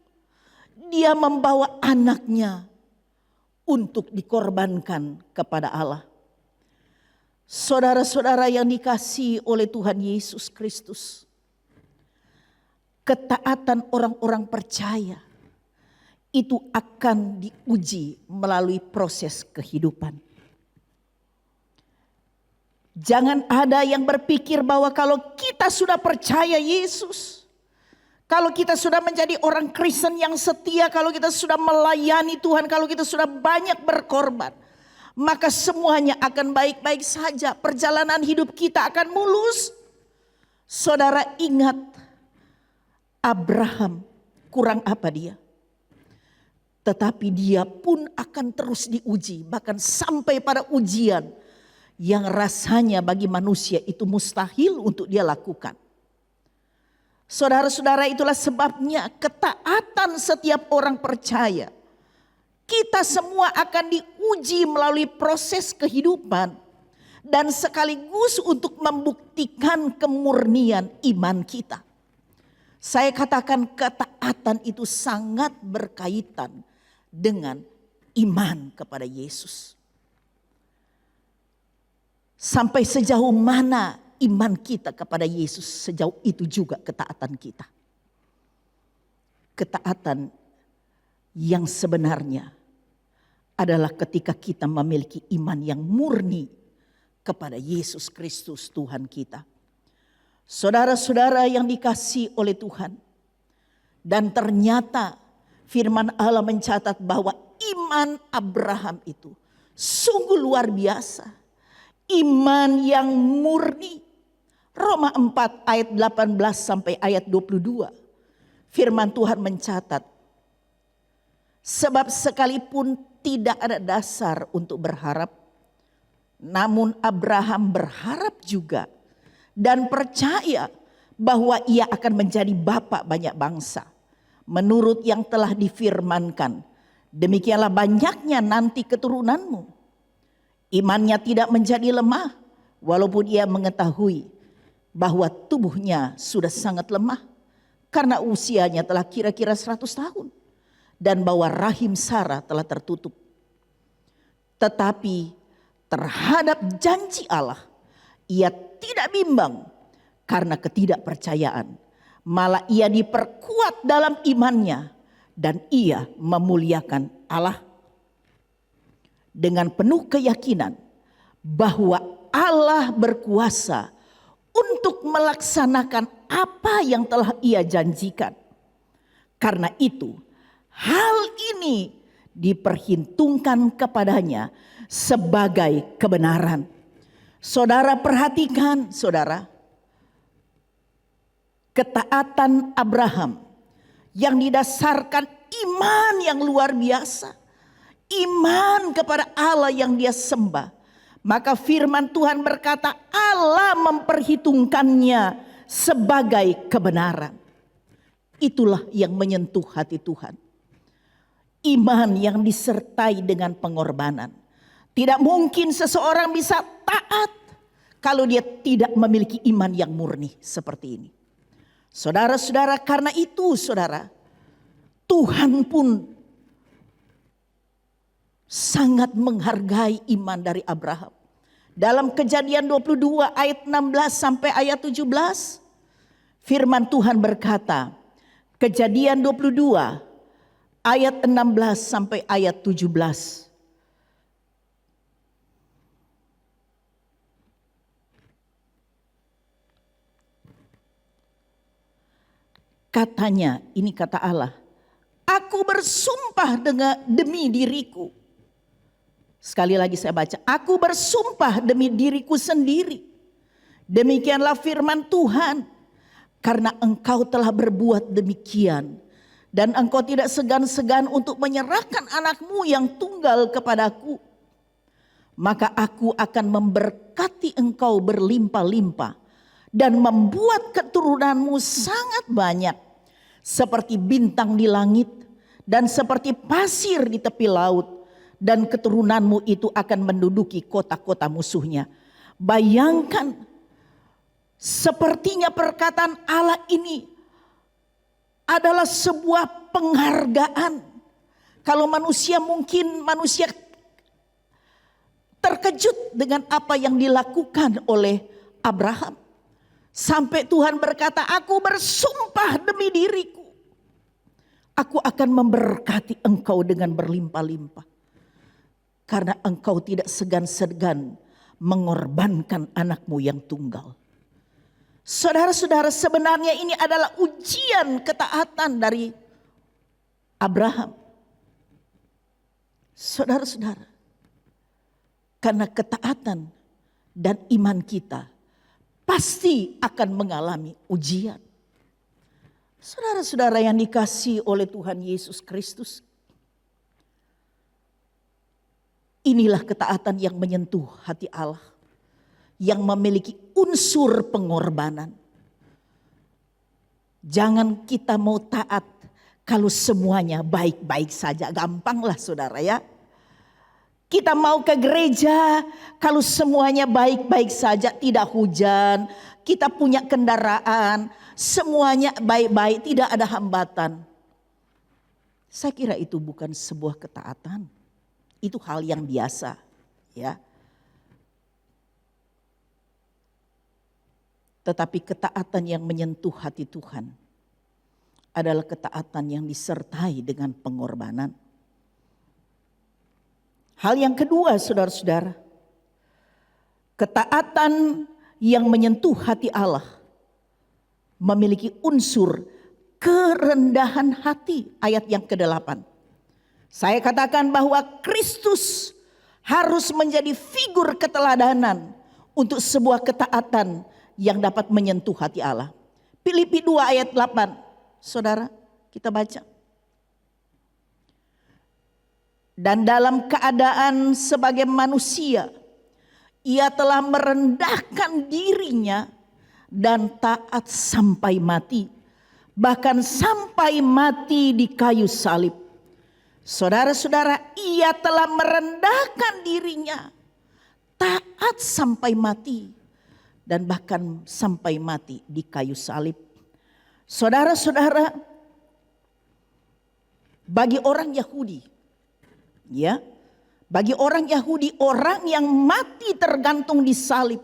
Dia membawa anaknya untuk dikorbankan kepada Allah. Saudara-saudara yang dikasihi oleh Tuhan Yesus Kristus. Ketaatan orang-orang percaya itu akan diuji melalui proses kehidupan. Jangan ada yang berpikir bahwa kalau kita sudah percaya Yesus, kalau kita sudah menjadi orang Kristen yang setia, kalau kita sudah melayani Tuhan, kalau kita sudah banyak berkorban, maka semuanya akan baik-baik saja. Perjalanan hidup kita akan mulus. Saudara ingat, Abraham kurang apa dia? Tetapi dia pun akan terus diuji, bahkan sampai pada ujian yang rasanya bagi manusia itu mustahil untuk dia lakukan. Saudara-saudara, itulah sebabnya ketaatan setiap orang percaya. Kita semua akan diuji melalui proses kehidupan. Dan sekaligus untuk membuktikan kemurnian iman kita. Saya katakan ketaatan itu sangat berkaitan dengan iman kepada Yesus. Sampai sejauh mana iman kita kepada Yesus, sejauh itu juga ketaatan kita. Ketaatan yang sebenarnya adalah ketika kita memiliki iman yang murni kepada Yesus Kristus Tuhan kita. Saudara-saudara yang dikasihi oleh Tuhan. Dan ternyata firman Allah mencatat bahwa iman Abraham itu sungguh luar biasa. Iman yang murni. Roma 4 ayat 18 sampai ayat 22. Firman Tuhan mencatat. Sebab sekalipun tidak ada dasar untuk berharap, namun Abraham berharap juga dan percaya bahwa ia akan menjadi bapa banyak bangsa. Menurut yang telah difirmankan, demikianlah banyaknya nanti keturunanmu. Imannya tidak menjadi lemah walaupun ia mengetahui bahwa tubuhnya sudah sangat lemah karena usianya telah kira-kira 100 tahun dan bahwa rahim Sarah telah tertutup. Tetapi terhadap janji Allah ia tidak bimbang karena ketidakpercayaan, malah ia diperkuat dalam imannya dan ia memuliakan Allah dengan penuh keyakinan bahwa Allah berkuasa untuk melaksanakan apa yang telah ia janjikan. Karena itu hal ini diperhitungkan kepadanya sebagai kebenaran. Saudara perhatikan, saudara, ketaatan Abraham yang didasarkan iman yang luar biasa, iman kepada Allah yang dia sembah. Maka firman Tuhan berkata Allah memperhitungkannya sebagai kebenaran. Itulah yang menyentuh hati Tuhan. Iman yang disertai dengan pengorbanan. Tidak mungkin seseorang bisa taat kalau dia tidak memiliki iman yang murni seperti ini. Saudara-saudara, karena itu saudara, Tuhan pun sangat menghargai iman dari Abraham. Dalam Kejadian 22 ayat 16 sampai ayat 17, firman Tuhan berkata, Kejadian 22 ayat 16 sampai ayat 17. Katanya, ini kata Allah, aku bersumpah demi diriku. Sekali lagi saya baca, aku bersumpah demi diriku sendiri. Demikianlah firman Tuhan, karena engkau telah berbuat demikian, dan engkau tidak segan-segan untuk menyerahkan anakmu yang tunggal kepadaku, maka aku akan memberkati engkau berlimpah-limpah, dan membuat keturunanmu sangat banyak, seperti bintang di langit, dan seperti pasir di tepi laut. Dan keturunanmu itu akan menduduki kota-kota musuhnya. Bayangkan, sepertinya perkataan Allah ini adalah sebuah penghargaan. Kalau manusia terkejut dengan apa yang dilakukan oleh Abraham. Sampai Tuhan berkata, aku bersumpah demi diriku, aku akan memberkati engkau dengan berlimpah-limpah. Karena engkau tidak segan-segan mengorbankan anakmu yang tunggal. Saudara-saudara, sebenarnya ini adalah ujian ketaatan dari Abraham. Saudara-saudara, karena ketaatan dan iman kita pasti akan mengalami ujian. Saudara-saudara yang dikasihi oleh Tuhan Yesus Kristus, inilah ketaatan yang menyentuh hati Allah, yang memiliki unsur pengorbanan. Jangan kita mau taat kalau semuanya baik-baik saja, gampanglah saudara ya. Kita mau ke gereja kalau semuanya baik-baik saja, tidak hujan, kita punya kendaraan, semuanya baik-baik, tidak ada hambatan. Saya kira itu bukan sebuah ketaatan. Itu hal yang biasa, ya. Tetapi ketaatan yang menyentuh hati Tuhan adalah ketaatan yang disertai dengan pengorbanan. Hal yang kedua, saudara-saudara, ketaatan yang menyentuh hati Allah memiliki unsur kerendahan hati. Ayat yang ke-8. Saya katakan bahwa Kristus harus menjadi figur keteladanan untuk sebuah ketaatan yang dapat menyentuh hati Allah. Filipi 2 ayat 8. Saudara, kita baca. Dan dalam keadaan sebagai manusia, ia telah merendahkan dirinya dan taat sampai mati. Bahkan sampai mati di kayu salib. Saudara-saudara, ia telah merendahkan dirinya, taat sampai mati. dan bahkan sampai mati di kayu salib. Saudara-saudara, bagi orang Yahudi, ya, bagi orang Yahudi, orang yang mati tergantung di salib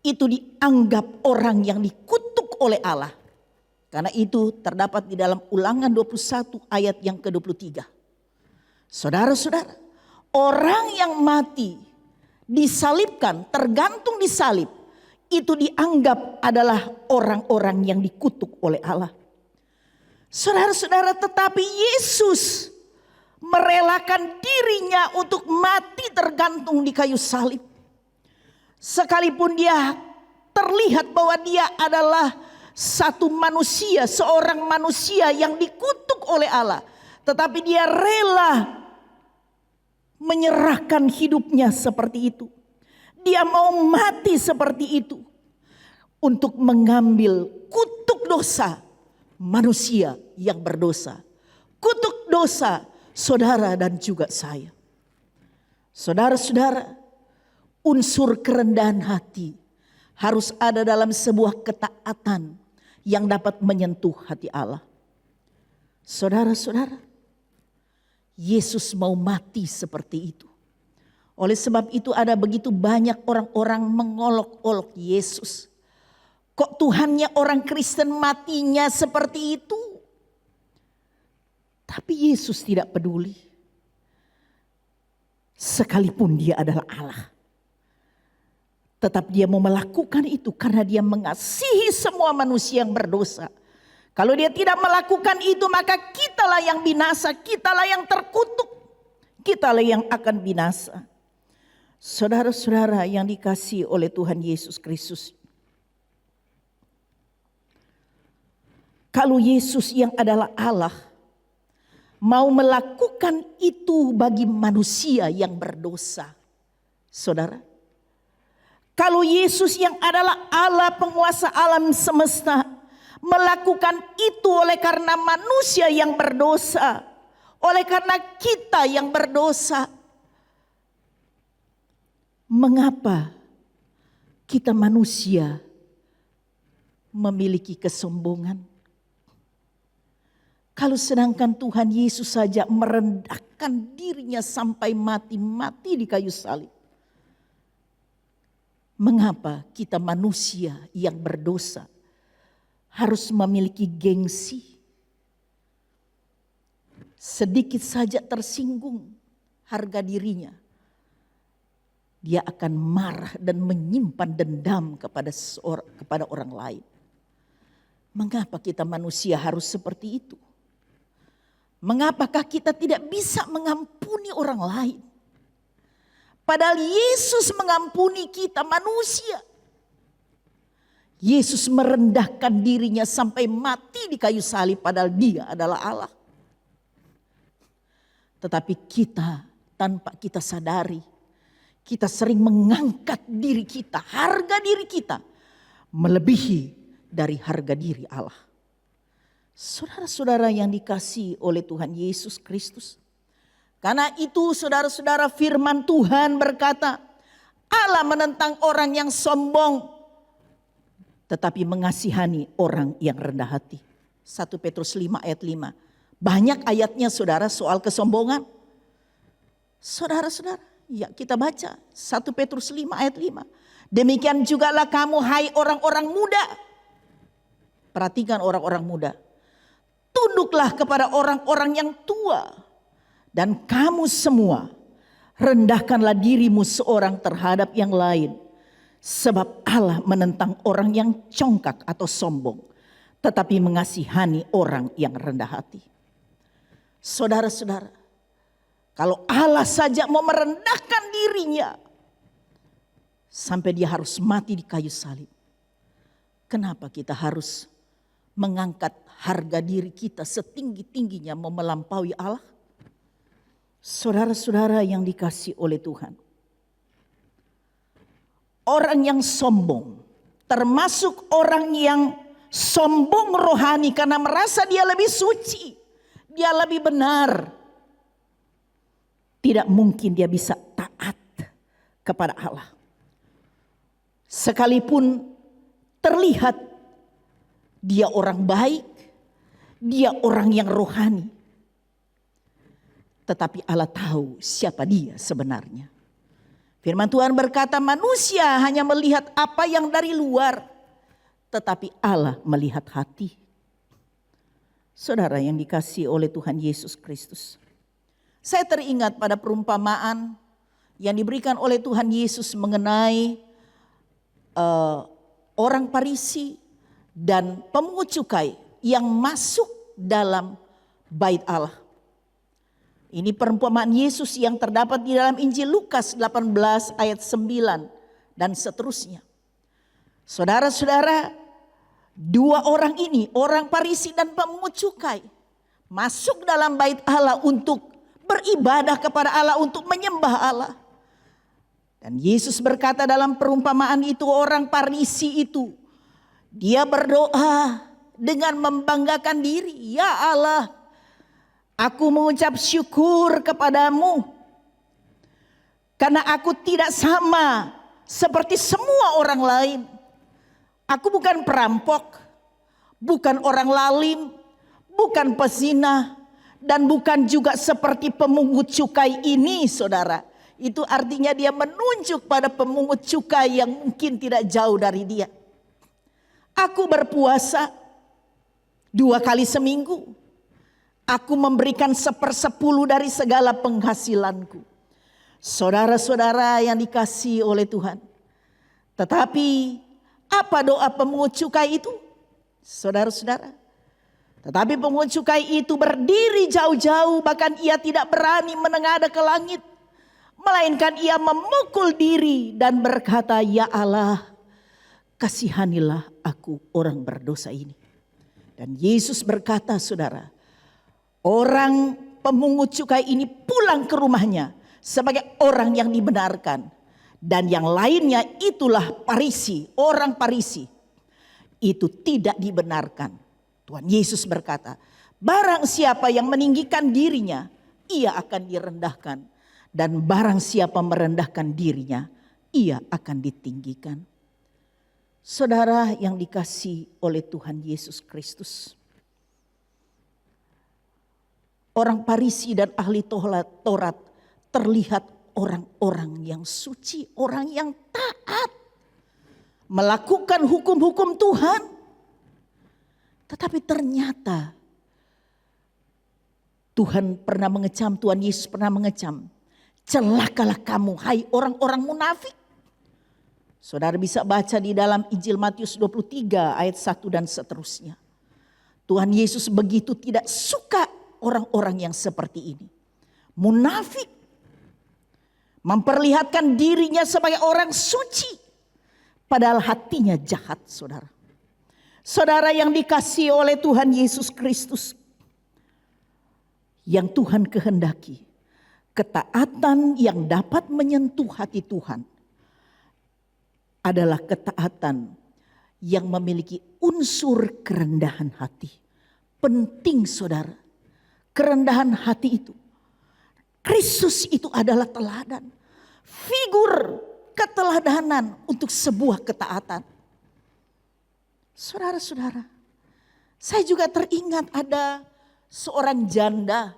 itu dianggap orang yang dikutuk oleh Allah. Karena itu terdapat di dalam Ulangan 21 ayat yang ke-23. Saudara-saudara, orang yang mati disalibkan, tergantung di salib, itu dianggap adalah orang-orang yang dikutuk oleh Allah. Saudara-saudara, tetapi Yesus merelakan dirinya untuk mati tergantung di kayu salib. Sekalipun dia terlihat bahwa dia adalah satu manusia, seorang manusia yang dikutuk oleh Allah. Tetapi dia rela menyerahkan hidupnya seperti itu. Dia mau mati seperti itu. Untuk mengambil kutuk dosa manusia yang berdosa. Kutuk dosa saudara dan juga saya. Saudara-saudara, unsur kerendahan hati harus ada dalam sebuah ketaatan yang dapat menyentuh hati Allah. Saudara-saudara, Yesus mau mati seperti itu. Oleh sebab itu ada begitu banyak orang-orang mengolok-olok Yesus. Kok Tuhannya orang Kristen matinya seperti itu? Tapi Yesus tidak peduli. Sekalipun dia adalah Allah. Tetap dia mau melakukan itu karena dia mengasihi semua manusia yang berdosa. Kalau dia tidak melakukan itu maka kitalah yang binasa, kitalah yang terkutuk, kitalah yang akan binasa. Saudara-saudara yang dikasihi oleh Tuhan Yesus Kristus. Kalau Yesus yang adalah Allah mau melakukan itu bagi manusia yang berdosa. Saudara, kalau Yesus yang adalah Allah penguasa alam semesta melakukan itu oleh karena manusia yang berdosa, oleh karena kita yang berdosa, mengapa kita manusia memiliki kesombongan? Kalau sedangkan Tuhan Yesus saja merendahkan dirinya sampai mati di kayu salib. Mengapa kita manusia yang berdosa harus memiliki gengsi? Sedikit saja tersinggung harga dirinya, dia akan marah dan menyimpan dendam kepada orang lain. Mengapa kita manusia harus seperti itu? Mengapakah kita tidak bisa mengampuni orang lain? Padahal Yesus mengampuni kita manusia. Yesus merendahkan dirinya sampai mati di kayu salib padahal dia adalah Allah. Tetapi kita tanpa kita sadari, kita sering mengangkat diri kita, harga diri kita melebihi dari harga diri Allah. Saudara-saudara yang dikasihi oleh Tuhan Yesus Kristus. Karena itu saudara-saudara firman Tuhan berkata, Allah menentang orang yang sombong tetapi mengasihani orang yang rendah hati. 1 Petrus 5 ayat 5. Banyak ayatnya saudara soal kesombongan. Saudara-saudara, ya kita baca 1 Petrus 5 ayat 5. Demikian jugalah kamu hai orang-orang muda. Perhatikan orang-orang muda. Tunduklah kepada orang-orang yang tua. Dan kamu semua rendahkanlah dirimu seorang terhadap yang lain. Sebab Allah menentang orang yang congkak atau sombong. Tetapi mengasihani orang yang rendah hati. Saudara-saudara, kalau Allah saja mau merendahkan dirinya. Sampai dia harus mati di kayu salib. Kenapa kita harus mengangkat harga diri kita setinggi-tingginya mau melampaui Allah? Saudara-saudara yang dikasihi oleh Tuhan. Orang yang sombong, termasuk orang yang sombong rohani karena merasa dia lebih suci, dia lebih benar. Tidak mungkin dia bisa taat kepada Allah. Sekalipun terlihat dia orang baik, dia orang yang rohani, tetapi Allah tahu siapa dia sebenarnya. Firman Tuhan berkata, manusia hanya melihat apa yang dari luar, tetapi Allah melihat hati. Saudara yang dikasihi oleh Tuhan Yesus Kristus, saya teringat pada perumpamaan yang diberikan oleh Tuhan Yesus mengenai orang Farisi dan pemungut cukai yang masuk dalam bait Allah. Ini perumpamaan Yesus yang terdapat di dalam Injil Lukas 18 ayat 9 dan seterusnya. Saudara-saudara, dua orang ini, orang Farisi dan pemungut cukai, masuk dalam bait Allah untuk beribadah kepada Allah, untuk menyembah Allah. Dan Yesus berkata dalam perumpamaan itu, orang Farisi itu, dia berdoa dengan membanggakan diri. Ya Allah, aku mengucap syukur kepadamu karena aku tidak sama seperti semua orang lain. Aku bukan perampok, bukan orang lalim, bukan pezina, dan bukan juga seperti pemungut cukai ini, saudara. Itu artinya dia menunjuk pada pemungut cukai yang mungkin tidak jauh dari dia. Aku berpuasa 2 kali seminggu. Aku memberikan 1/10 dari segala penghasilanku. Saudara-saudara yang dikasihi oleh Tuhan. Tetapi apa doa pemungut cukai itu? Saudara-saudara. Tetapi pemungut cukai itu berdiri jauh-jauh, bahkan ia tidak berani menengadah ke langit. Melainkan ia memukul diri dan berkata, ya Allah, kasihanilah aku orang berdosa ini. Dan Yesus berkata, saudara, orang pemungut cukai ini pulang ke rumahnya sebagai orang yang dibenarkan. Dan yang lainnya itulah Farisi, orang Farisi. Itu tidak dibenarkan. Tuhan Yesus berkata, barang siapa yang meninggikan dirinya, ia akan direndahkan. Dan barang siapa merendahkan dirinya, ia akan ditinggikan. Saudara yang dikasihi oleh Tuhan Yesus Kristus. Orang Farisi dan ahli Taurat terlihat orang-orang yang suci, orang yang taat. Melakukan hukum-hukum Tuhan. Tetapi ternyata Tuhan pernah mengecam, Tuhan Yesus pernah mengecam. Celakalah kamu, hai orang-orang munafik. Saudara bisa baca di dalam Injil Matius 23 ayat 1 dan seterusnya. Tuhan Yesus begitu tidak suka orang-orang yang seperti ini. Munafik. Memperlihatkan dirinya sebagai orang suci. Padahal hatinya jahat, saudara. Saudara yang dikasihi oleh Tuhan Yesus Kristus. Yang Tuhan kehendaki. Ketaatan yang dapat menyentuh hati Tuhan adalah ketaatan yang memiliki unsur kerendahan hati. Penting, saudara, kerendahan hati itu. Kristus itu adalah teladan, figur keteladanan untuk sebuah ketaatan. Saudara-saudara, saya juga teringat ada seorang janda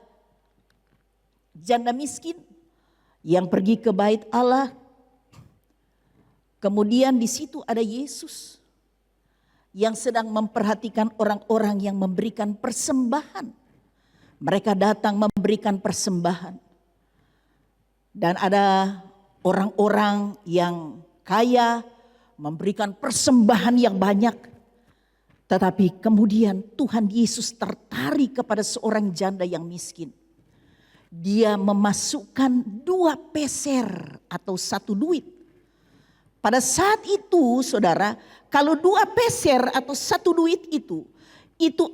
miskin yang pergi ke bait Allah. Kemudian di situ ada Yesus yang sedang memperhatikan orang-orang yang memberikan persembahan. Mereka datang memberikan persembahan. Dan ada orang-orang yang kaya memberikan persembahan yang banyak. Tetapi kemudian Tuhan Yesus tertarik kepada seorang janda yang miskin. Dia memasukkan 2 peser atau 1 duit. Pada saat itu, saudara, kalau 2 peser atau 1 duit itu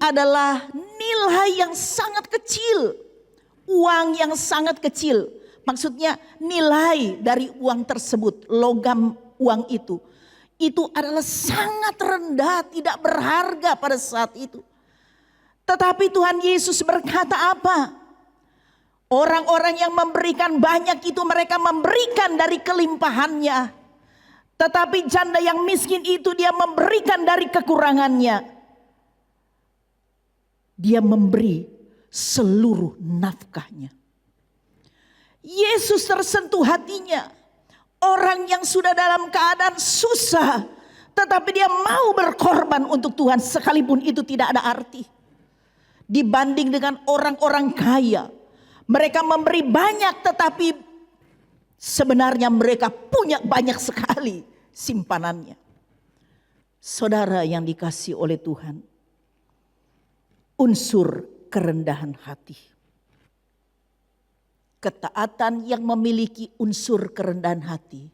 adalah nilai yang sangat kecil. Uang yang sangat kecil. Maksudnya nilai dari uang tersebut, logam uang itu adalah sangat rendah, tidak berharga pada saat itu. Tetapi Tuhan Yesus berkata apa? Orang-orang yang memberikan banyak itu mereka memberikan dari kelimpahannya. Tetapi janda yang miskin itu dia memberikan dari kekurangannya. Dia memberi seluruh nafkahnya. Yesus tersentuh hatinya. Orang yang sudah dalam keadaan susah, tetapi dia mau berkorban untuk Tuhan sekalipun itu tidak ada arti. Dibanding dengan orang-orang kaya. Mereka memberi banyak tetapi sebenarnya mereka punya banyak sekali simpanannya. Saudara yang dikasihi oleh Tuhan. Unsur kerendahan hati. Ketaatan yang memiliki unsur kerendahan hati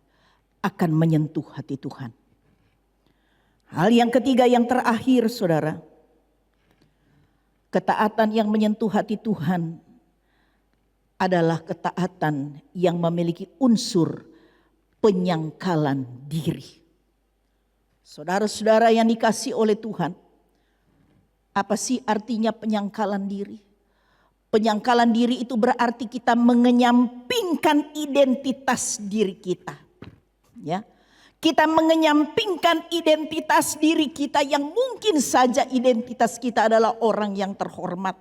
akan menyentuh hati Tuhan. Hal yang ketiga yang terakhir saudara. Ketaatan yang menyentuh hati Tuhan adalah ketaatan yang memiliki unsur penyangkalan diri. Saudara-saudara yang dikasihi oleh Tuhan. Apa sih artinya penyangkalan diri? Penyangkalan diri itu berarti kita mengenyampingkan identitas diri kita. Ya. Kita mengenyampingkan identitas diri kita yang mungkin saja identitas kita adalah orang yang terhormat.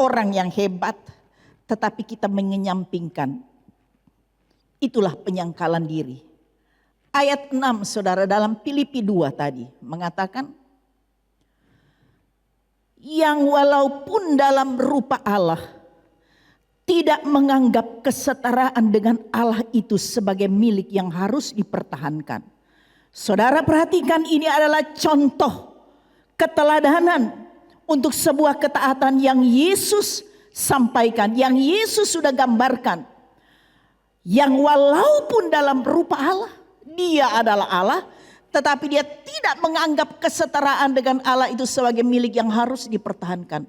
Orang yang hebat. Tetapi kita mengenyampingkan. Itulah penyangkalan diri. Ayat 6 saudara dalam Filipi 2 tadi mengatakan. Yang walaupun dalam rupa Allah tidak menganggap kesetaraan dengan Allah itu sebagai milik yang harus dipertahankan. Saudara perhatikan ini adalah contoh keteladanan untuk sebuah ketaatan yang Yesus sampaikan, yang Yesus sudah gambarkan. Yang walaupun dalam rupa Allah, dia adalah Allah. Tetapi dia tidak menganggap kesetaraan dengan Allah itu sebagai milik yang harus dipertahankan.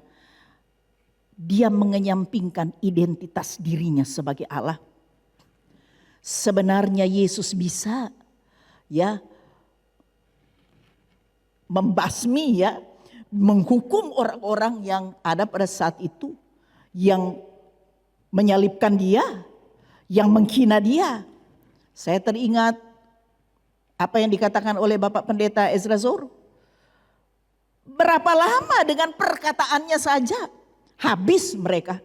Dia mengenyampingkan identitas dirinya sebagai Allah. Sebenarnya Yesus bisa ya membasmi ya, menghukum orang-orang yang ada pada saat itu, yang menyalibkan dia, yang menghina dia. Saya teringat apa yang dikatakan oleh Bapak Pendeta Ezra Zoro. Berapa lama dengan perkataannya saja habis mereka.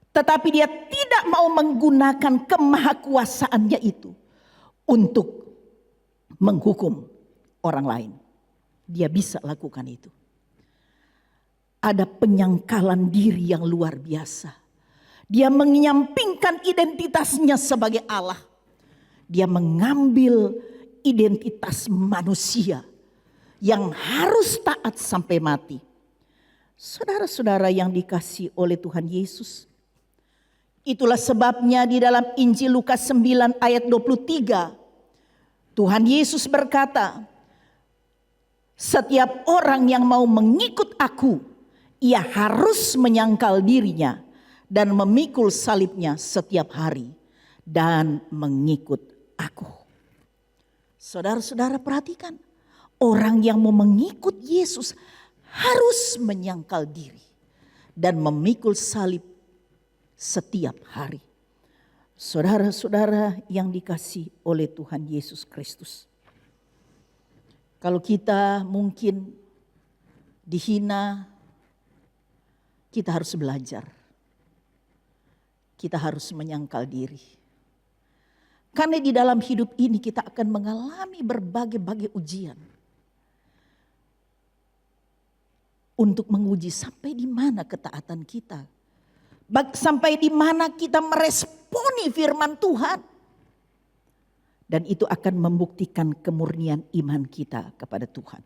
Tetapi dia tidak mau menggunakan kemahakuasaannya itu untuk menghukum orang lain. Dia bisa lakukan itu. Ada penyangkalan diri yang luar biasa. Dia menyampingkan identitasnya sebagai Allah. Dia mengambil identitas manusia yang harus taat sampai mati. Saudara-saudara yang dikasihi oleh Tuhan Yesus. Itulah sebabnya di dalam Injil Lukas 9 ayat 23. Tuhan Yesus berkata, setiap orang yang mau mengikut aku, ia harus menyangkal dirinya dan memikul salibnya setiap hari dan mengikut aku. Saudara-saudara perhatikan, orang yang mau mengikut Yesus harus menyangkal diri dan memikul salib setiap hari. Saudara-saudara yang dikasihi oleh Tuhan Yesus Kristus. Kalau kita mungkin dihina, kita harus belajar. Kita harus menyangkal diri. Karena di dalam hidup ini kita akan mengalami berbagai-bagai ujian. Untuk menguji sampai di mana ketaatan kita. Sampai di mana kita meresponi firman Tuhan. Dan itu akan membuktikan kemurnian iman kita kepada Tuhan.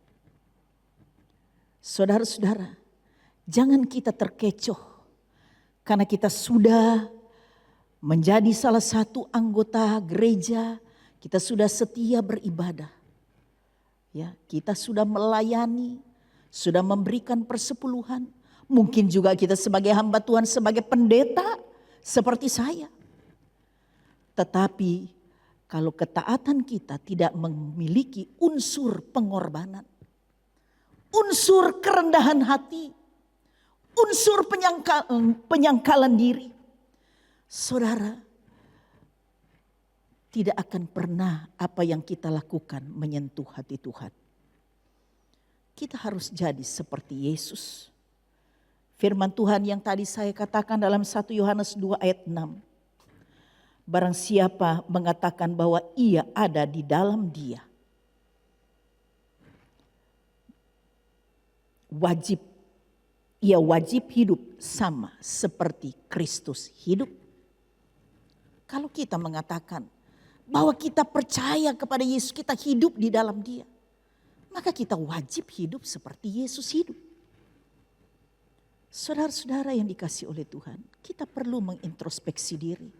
Saudara-saudara, jangan kita terkecoh. Karena kita sudah menjadi salah satu anggota gereja, kita sudah setia beribadah. Ya, kita sudah melayani, sudah memberikan persepuluhan. Mungkin juga kita sebagai hamba Tuhan, sebagai pendeta seperti saya. Tetapi kalau ketaatan kita tidak memiliki unsur pengorbanan, unsur kerendahan hati, unsur penyangkalan diri. Saudara, tidak akan pernah apa yang kita lakukan menyentuh hati Tuhan. Kita harus jadi seperti Yesus. Firman Tuhan yang tadi saya katakan dalam 1 Yohanes 2 ayat 6. Barang siapa mengatakan bahwa ia ada di dalam Dia, ia wajib hidup sama seperti Kristus hidup. Kalau kita mengatakan bahwa kita percaya kepada Yesus, kita hidup di dalam Dia, maka kita wajib hidup seperti Yesus hidup. Saudara-saudara yang dikasihi oleh Tuhan, kita perlu mengintrospeksi diri.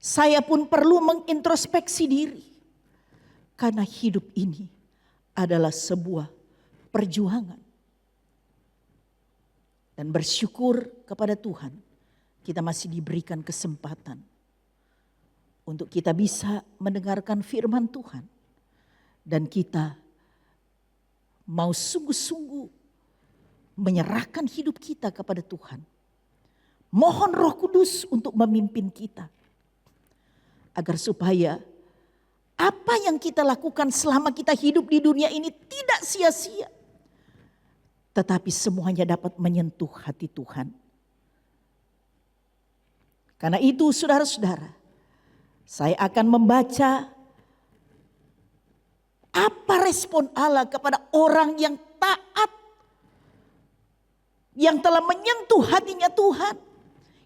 Saya pun perlu mengintrospeksi diri. Karena hidup ini adalah sebuah perjuangan. Dan bersyukur kepada Tuhan, kita masih diberikan kesempatan untuk kita bisa mendengarkan firman Tuhan. Dan kita mau sungguh-sungguh menyerahkan hidup kita kepada Tuhan. Mohon Roh Kudus untuk memimpin kita. Agar supaya apa yang kita lakukan selama kita hidup di dunia ini tidak sia-sia. Tetapi semuanya dapat menyentuh hati Tuhan. Karena itu saudara-saudara, saya akan membaca apa respon Allah kepada orang yang taat, yang telah menyentuh hatinya Tuhan.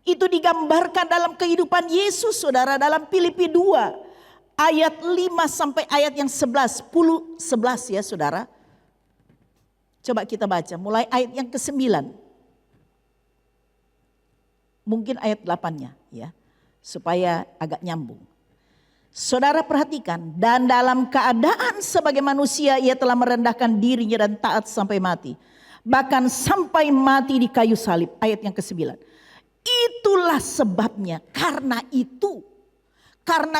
Itu digambarkan dalam kehidupan Yesus, saudara, dalam Filipi 2 ayat 5 sampai ayat yang 11 ya saudara. Coba kita baca mulai ayat yang ke-9. Mungkin ayat 8-nya ya, supaya agak nyambung. Saudara perhatikan, dan dalam keadaan sebagai manusia ia telah merendahkan dirinya dan taat sampai mati. Bahkan sampai mati di kayu salib. Ayat yang ke-9. Itulah sebabnya, karena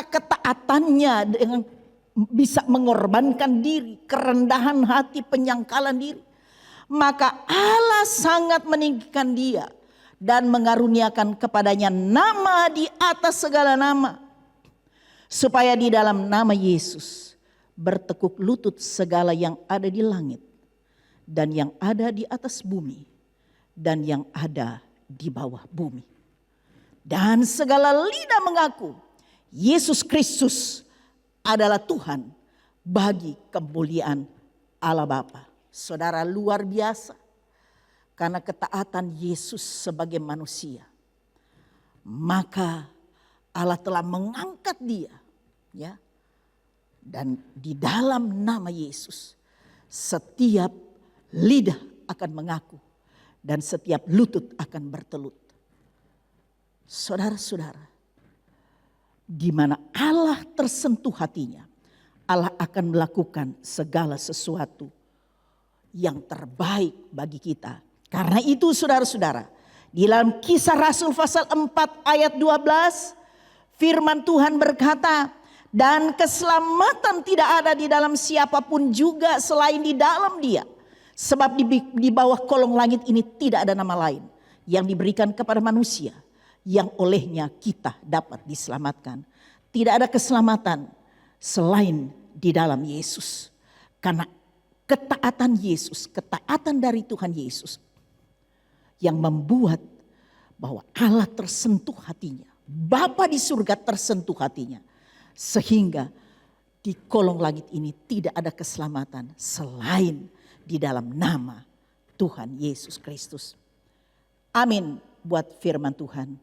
ketaatannya dengan bisa mengorbankan diri, kerendahan hati, penyangkalan diri. Maka Allah sangat meninggikan dia dan mengaruniakan kepadanya nama di atas segala nama. Supaya di dalam nama Yesus bertekuk lutut segala yang ada di langit dan yang ada di atas bumi dan yang ada di bawah bumi. Dan segala lidah mengaku Yesus Kristus adalah Tuhan bagi kemuliaan Allah Bapa. Saudara, luar biasa karena ketaatan Yesus sebagai manusia. Maka Allah telah mengangkat dia, ya. Dan di dalam nama Yesus setiap lidah akan mengaku dan setiap lutut akan bertelut. Saudara-saudara, di mana Allah tersentuh hatinya, Allah akan melakukan segala sesuatu yang terbaik bagi kita. Karena itu saudara-saudara, di dalam Kisah Rasul pasal 4 ayat 12, firman Tuhan berkata, dan keselamatan tidak ada di dalam siapapun juga selain di dalam Dia. Sebab di bawah kolong langit ini tidak ada nama lain yang diberikan kepada manusia yang olehnya kita dapat diselamatkan. Tidak ada keselamatan selain di dalam Yesus. Karena ketaatan Yesus, ketaatan dari Tuhan Yesus yang membuat bahwa Allah tersentuh hatinya. Bapa di surga tersentuh hatinya. Sehingga di kolong langit ini tidak ada keselamatan selain di dalam nama Tuhan Yesus Kristus. Amin buat firman Tuhan.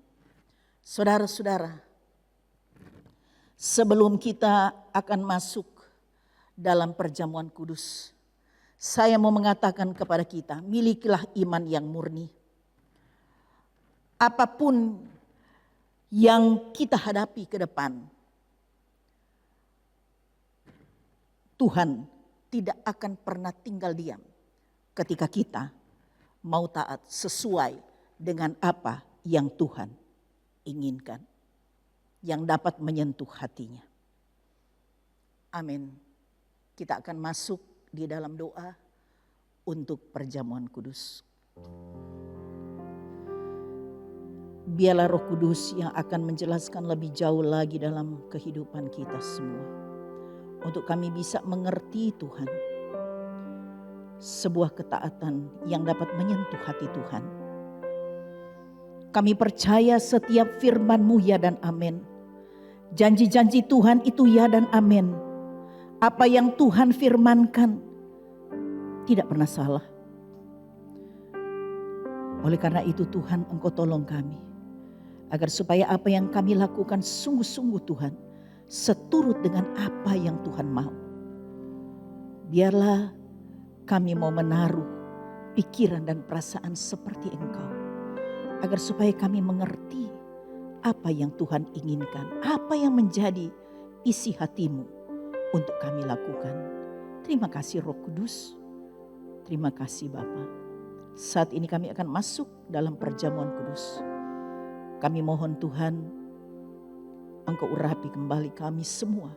Saudara-saudara, sebelum kita akan masuk dalam perjamuan kudus, saya mau mengatakan kepada kita, milikilah iman yang murni. Apapun yang kita hadapi ke depan, Tuhan tidak akan pernah tinggal diam ketika kita mau taat sesuai dengan apa yang Tuhan inginkan, yang dapat menyentuh hatinya. Amin. Kita akan masuk di dalam doa untuk perjamuan kudus. biarlah Roh Kudus yang akan menjelaskan lebih jauh lagi dalam kehidupan kita semua. Untuk kami bisa mengerti Tuhan, sebuah ketaatan yang dapat menyentuh hati Tuhan. Kami percaya setiap firman-Mu ya dan amin. Janji-janji Tuhan itu ya dan amin. Apa yang Tuhan firmankan tidak pernah salah. Oleh karena itu Tuhan, Engkau tolong kami. Agar supaya apa yang kami lakukan sungguh-sungguh Tuhan, seturut dengan apa yang Tuhan mau. Biarlah kami mau menaruh pikiran dan perasaan seperti Engkau. Agar supaya kami mengerti apa yang Tuhan inginkan. Apa yang menjadi isi hati-Mu untuk kami lakukan. Terima kasih Roh Kudus. Terima kasih Bapa. Saat ini kami akan masuk dalam perjamuan kudus. Kami mohon Tuhan, Engkau urapi kembali kami semua.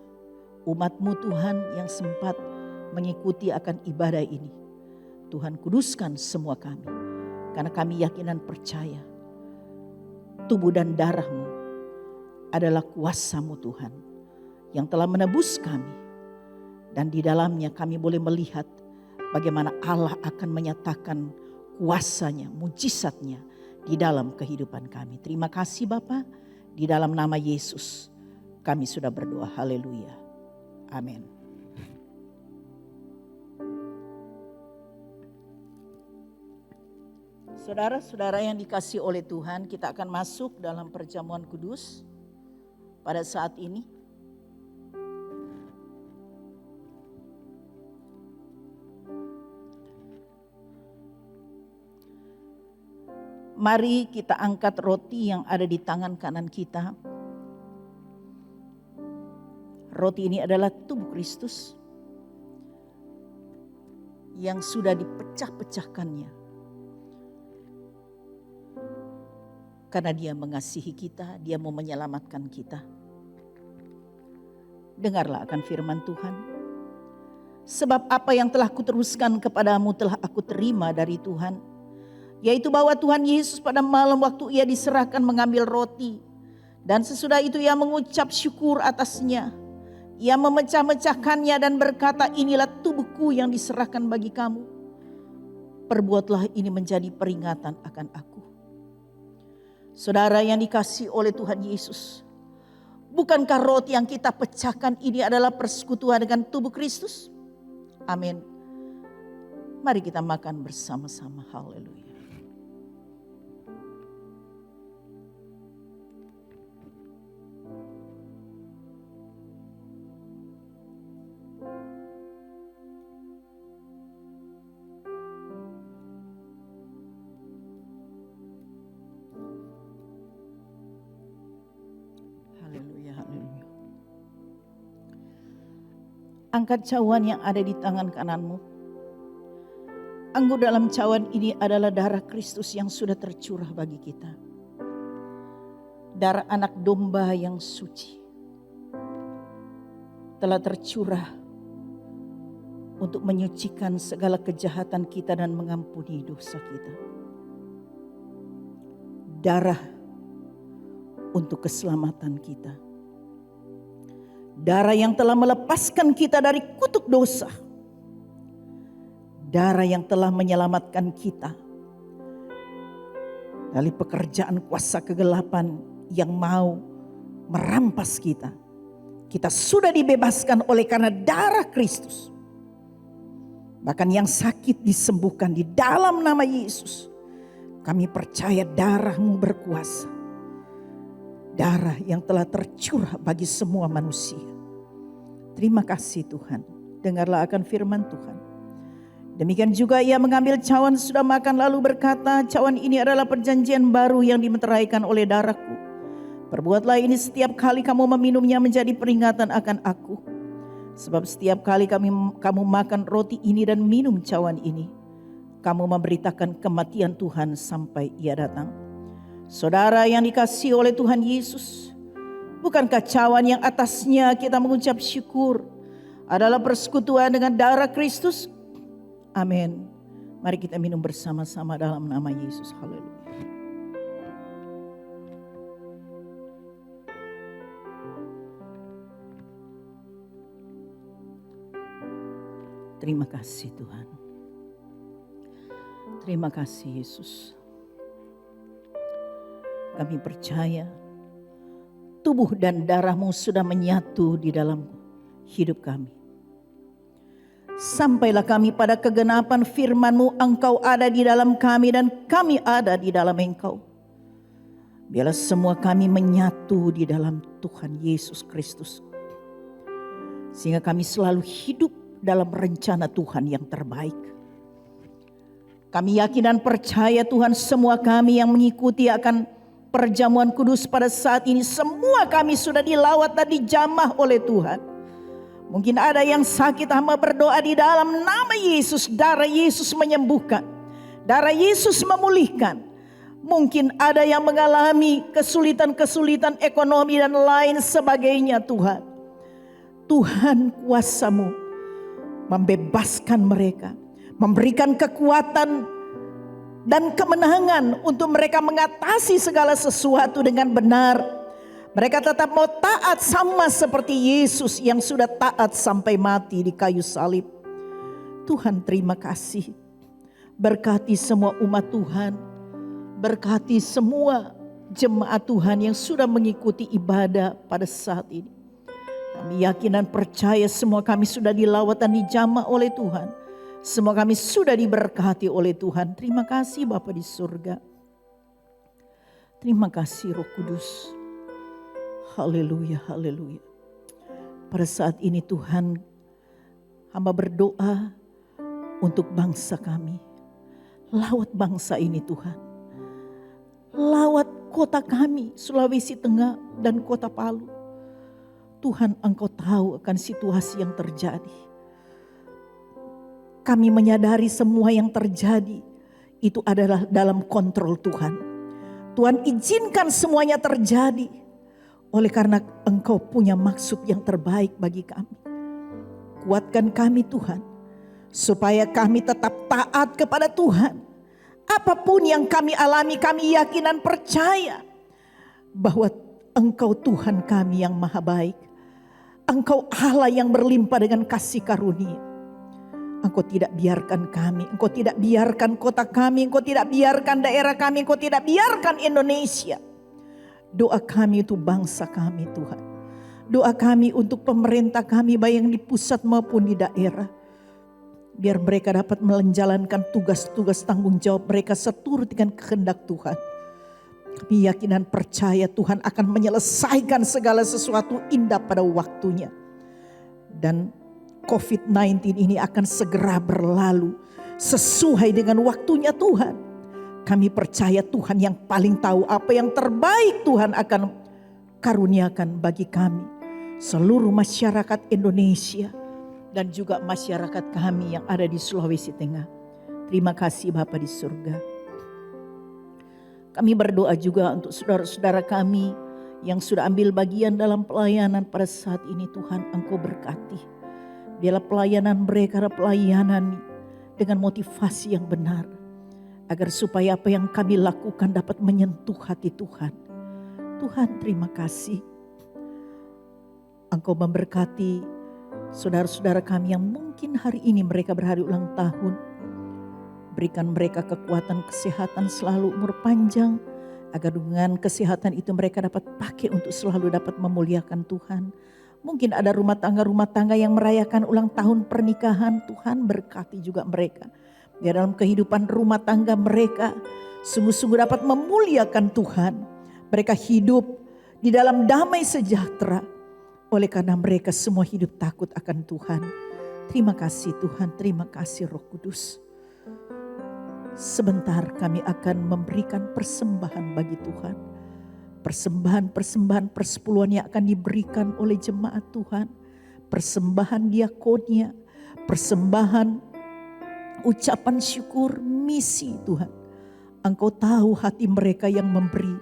Umat-Mu Tuhan yang sempat mengikuti akan ibadah ini. Tuhan kuduskan semua kami. Karena kami yakin dan percaya. Tubuh dan darah-Mu adalah kuasa-Mu Tuhan. Yang telah menebus kami. Dan di dalamnya kami boleh melihat bagaimana Allah akan menyatakan kuasanya, mujizatnya di dalam kehidupan kami. Terima kasih Bapa, di dalam nama Yesus kami sudah berdoa. Haleluya. Amin. Saudara-saudara yang dikasihi oleh Tuhan, kita akan masuk dalam perjamuan kudus pada saat ini. Mari kita angkat roti yang ada di tangan kanan kita. Roti ini adalah tubuh Kristus yang sudah dipecah-pecahkannya. Karena Dia mengasihi kita, Dia mau menyelamatkan kita. Dengarlah akan firman Tuhan. Sebab apa yang telah kuteruskan kepadamu telah aku terima dari Tuhan. Yaitu bahwa Tuhan Yesus pada malam waktu Ia diserahkan mengambil roti. Dan sesudah itu Ia mengucap syukur atasnya. Ia memecah-mecahkannya dan berkata, inilah tubuhku yang diserahkan bagi kamu. Perbuatlah ini menjadi peringatan akan aku. Saudara yang dikasihi oleh Tuhan Yesus. Bukankah roti yang kita pecahkan ini adalah persekutuan dengan tubuh Kristus? Amin. Mari kita makan bersama-sama. Haleluya. Angkat cawan yang ada di tangan kananmu. Anggur dalam cawan ini adalah darah Kristus yang sudah tercurah bagi kita. Darah anak domba yang suci. Telah tercurah untuk menyucikan segala kejahatan kita dan mengampuni dosa kita. Darah untuk keselamatan kita. Darah yang telah melepaskan kita dari kutuk dosa. Darah yang telah menyelamatkan kita dari pekerjaan kuasa kegelapan yang mau merampas kita. Kita sudah dibebaskan oleh karena darah Kristus. Bahkan yang sakit disembuhkan di dalam nama Yesus. Kami percaya darah-Mu berkuasa. Darah yang telah tercurah bagi semua manusia. Terima kasih Tuhan. Dengarlah akan firman Tuhan. Demikian juga Ia mengambil cawan sudah makan lalu berkata, cawan ini adalah perjanjian baru yang dimeteraikan oleh darahku. Perbuatlah ini setiap kali kamu meminumnya menjadi peringatan akan aku. Sebab setiap kali kamu makan roti ini dan minum cawan ini, kamu memberitakan kematian Tuhan sampai Ia datang. Saudara yang dikasihi oleh Tuhan Yesus, bukankah cawan yang atasnya kita mengucap syukur adalah persekutuan dengan darah Kristus? Amin. Mari kita minum bersama-sama dalam nama Yesus. Haleluya. Terima kasih Tuhan. Terima kasih Yesus. Kami percaya tubuh dan darah-Mu sudah menyatu di dalam hidup kami. Sampailah kami pada kegenapan firman-Mu, Engkau ada di dalam kami dan kami ada di dalam Engkau. Biarlah semua kami menyatu di dalam Tuhan Yesus Kristus. Sehingga kami selalu hidup dalam rencana Tuhan yang terbaik. Kami yakin dan percaya Tuhan, semua kami yang mengikuti akan perjamuan kudus pada saat ini, semua kami sudah dilawat dan dijamah oleh Tuhan. Mungkin ada yang sakit, hamba berdoa di dalam nama Yesus, darah Yesus menyembuhkan, darah Yesus memulihkan. Mungkin ada yang mengalami kesulitan-kesulitan ekonomi dan lain sebagainya Tuhan. Tuhan kuasa-Mu membebaskan mereka, memberikan kekuatan dan kemenangan untuk mereka mengatasi segala sesuatu dengan benar. Mereka tetap mau taat sama seperti Yesus yang sudah taat sampai mati di kayu salib. Tuhan terima kasih. Berkati semua umat Tuhan. Berkati semua jemaat Tuhan yang sudah mengikuti ibadah pada saat ini. Kami yakin dan percaya semua kami sudah dilawat dan dijamah oleh Tuhan. Semua kami sudah diberkati oleh Tuhan. Terima kasih Bapa di surga. Terima kasih Roh Kudus. Haleluya, haleluya. Pada saat ini Tuhan, hamba berdoa untuk bangsa kami. Lawat bangsa ini Tuhan. Lawat kota kami, Sulawesi Tengah dan kota Palu. Tuhan, Engkau tahu akan situasi yang terjadi. Kami menyadari semua yang terjadi itu adalah dalam kontrol Tuhan. Tuhan izinkan semuanya terjadi. Oleh karena Engkau punya maksud yang terbaik bagi kami. Kuatkan kami Tuhan. Supaya kami tetap taat kepada Tuhan. Apapun yang kami alami, kami yakin dan percaya. Bahwa Engkau Tuhan kami yang maha baik. Engkau Allah yang berlimpah dengan kasih karunia. Engkau tidak biarkan kami, Engkau tidak biarkan kota kami, Engkau tidak biarkan daerah kami, Engkau tidak biarkan Indonesia. Doa kami untuk bangsa kami Tuhan. Doa kami untuk pemerintah kami baik yang di pusat maupun di daerah. Biar mereka dapat menjalankan tugas-tugas tanggung jawab mereka seturut dengan kehendak Tuhan. Kami yakin dan percaya Tuhan akan menyelesaikan segala sesuatu indah pada waktunya. Dan COVID-19 ini akan segera berlalu sesuai dengan waktunya Tuhan. Kami percaya Tuhan yang paling tahu apa yang terbaik Tuhan akan karuniakan bagi kami. Seluruh masyarakat Indonesia dan juga masyarakat kami yang ada di Sulawesi Tengah. Terima kasih Bapa di surga. Kami berdoa juga untuk saudara-saudara kami yang sudah ambil bagian dalam pelayanan pada saat ini. Tuhan, Engkau berkati. Biarlah pelayanan mereka adalah pelayanan dengan motivasi yang benar. Agar supaya apa yang kami lakukan dapat menyentuh hati Tuhan. Tuhan terima kasih. Engkau memberkati saudara-saudara kami yang mungkin hari ini mereka berhari ulang tahun. Berikan mereka kekuatan kesehatan selalu umur panjang. Agar dengan kesehatan itu mereka dapat pakai untuk selalu dapat memuliakan Tuhan. Mungkin ada rumah tangga yang merayakan ulang tahun pernikahan. Tuhan berkati juga mereka. Di dalam kehidupan rumah tangga mereka sungguh-sungguh dapat memuliakan Tuhan. Mereka hidup di dalam damai sejahtera. Oleh karena mereka semua hidup takut akan Tuhan. Terima kasih Tuhan, terima kasih Roh Kudus. Sebentar kami akan memberikan persembahan bagi Tuhan. Persembahan persepuluhan yang akan diberikan oleh jemaat Tuhan. Persembahan diakonia, persembahan ucapan syukur, misi Tuhan. Engkau tahu hati mereka yang memberi.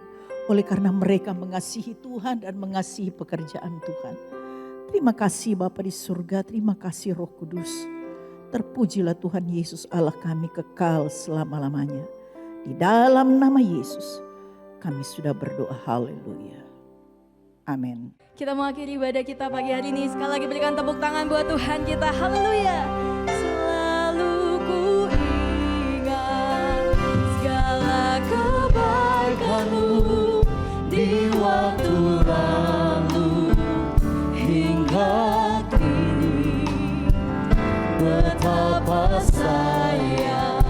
Oleh karena mereka mengasihi Tuhan dan mengasihi pekerjaan Tuhan. Terima kasih Bapa di surga, terima kasih Roh Kudus. Terpujilah Tuhan Yesus Allah kami kekal selama-lamanya. Di dalam nama Yesus kami sudah berdoa, haleluya. Amin. Kita mengakhiri ibadah kita pagi hari ini. Sekali lagi berikan tepuk tangan buat Tuhan kita. Haleluya. di waktu lalu hingga kini. Betapa sayang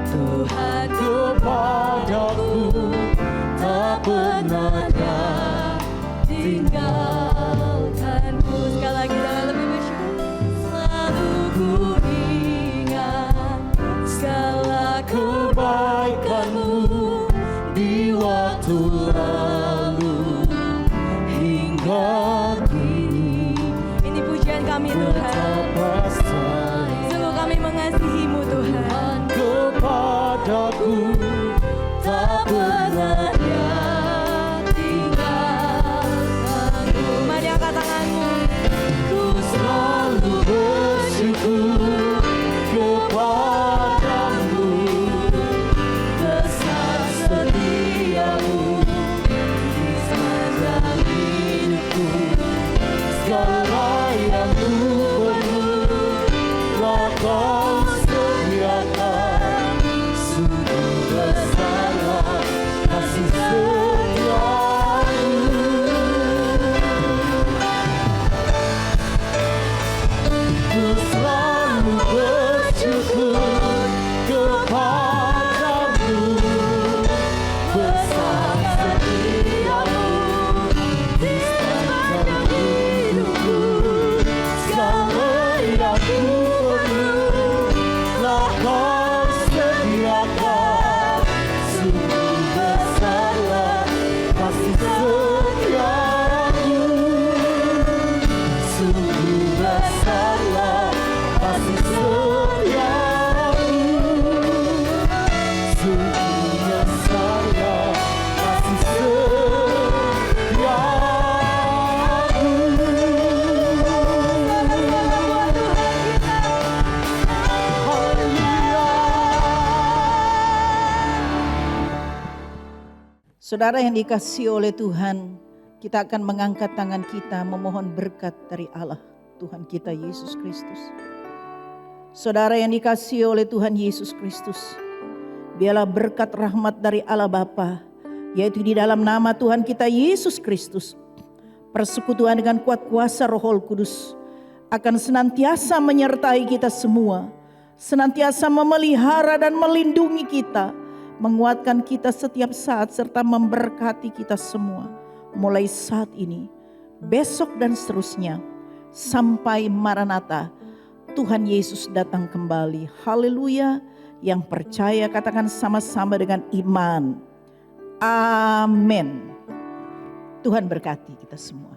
Tuhan kepadaku, tak pernah Dia tinggalkanku. Sekali lagi dengan lebih bersyukur. Selalu ku ingat segala kebaikan-Mu di waktu lalu hingga kini. Ini pujian kami Tuhan. Betapa sayang Sungguh kami mengasihi-Mu Tuhan. kepadaku, tak pernah Dia tinggalkanku. Mari angkat tanganmu. Ku selalu bersyukur kepadamu, besar setia-Mu di sepanjang hidupku. Segala yang ku perlu telah Kau sediakan. Sungguh besarlah kasih setia-Mu. Ku selalu bersyukur kepadamu, besar setia-Mu di sepanjang hidupku. Segala yang ku perlu telah Kau sediakan. Sungguh besarlah kasih setia-Mu. Sungguh besarlah kasih setia-Mu. Sungguh besarlah kasih Saudara yang dikasihi oleh Tuhan, kita akan mengangkat tangan kita memohon berkat dari Allah Tuhan kita Yesus Kristus. Saudara yang dikasihi oleh Tuhan Yesus Kristus, biarlah berkat rahmat dari Allah Bapa, yaitu di dalam nama Tuhan kita Yesus Kristus, persekutuan dengan kuat kuasa Roh Kudus akan senantiasa menyertai kita semua, senantiasa memelihara dan melindungi kita, menguatkan kita setiap saat serta memberkati kita semua mulai saat ini, besok dan seterusnya sampai Maranatha Tuhan Yesus datang kembali. Haleluya. Yang percaya katakan sama-sama dengan iman. Amin. Tuhan berkati kita semua.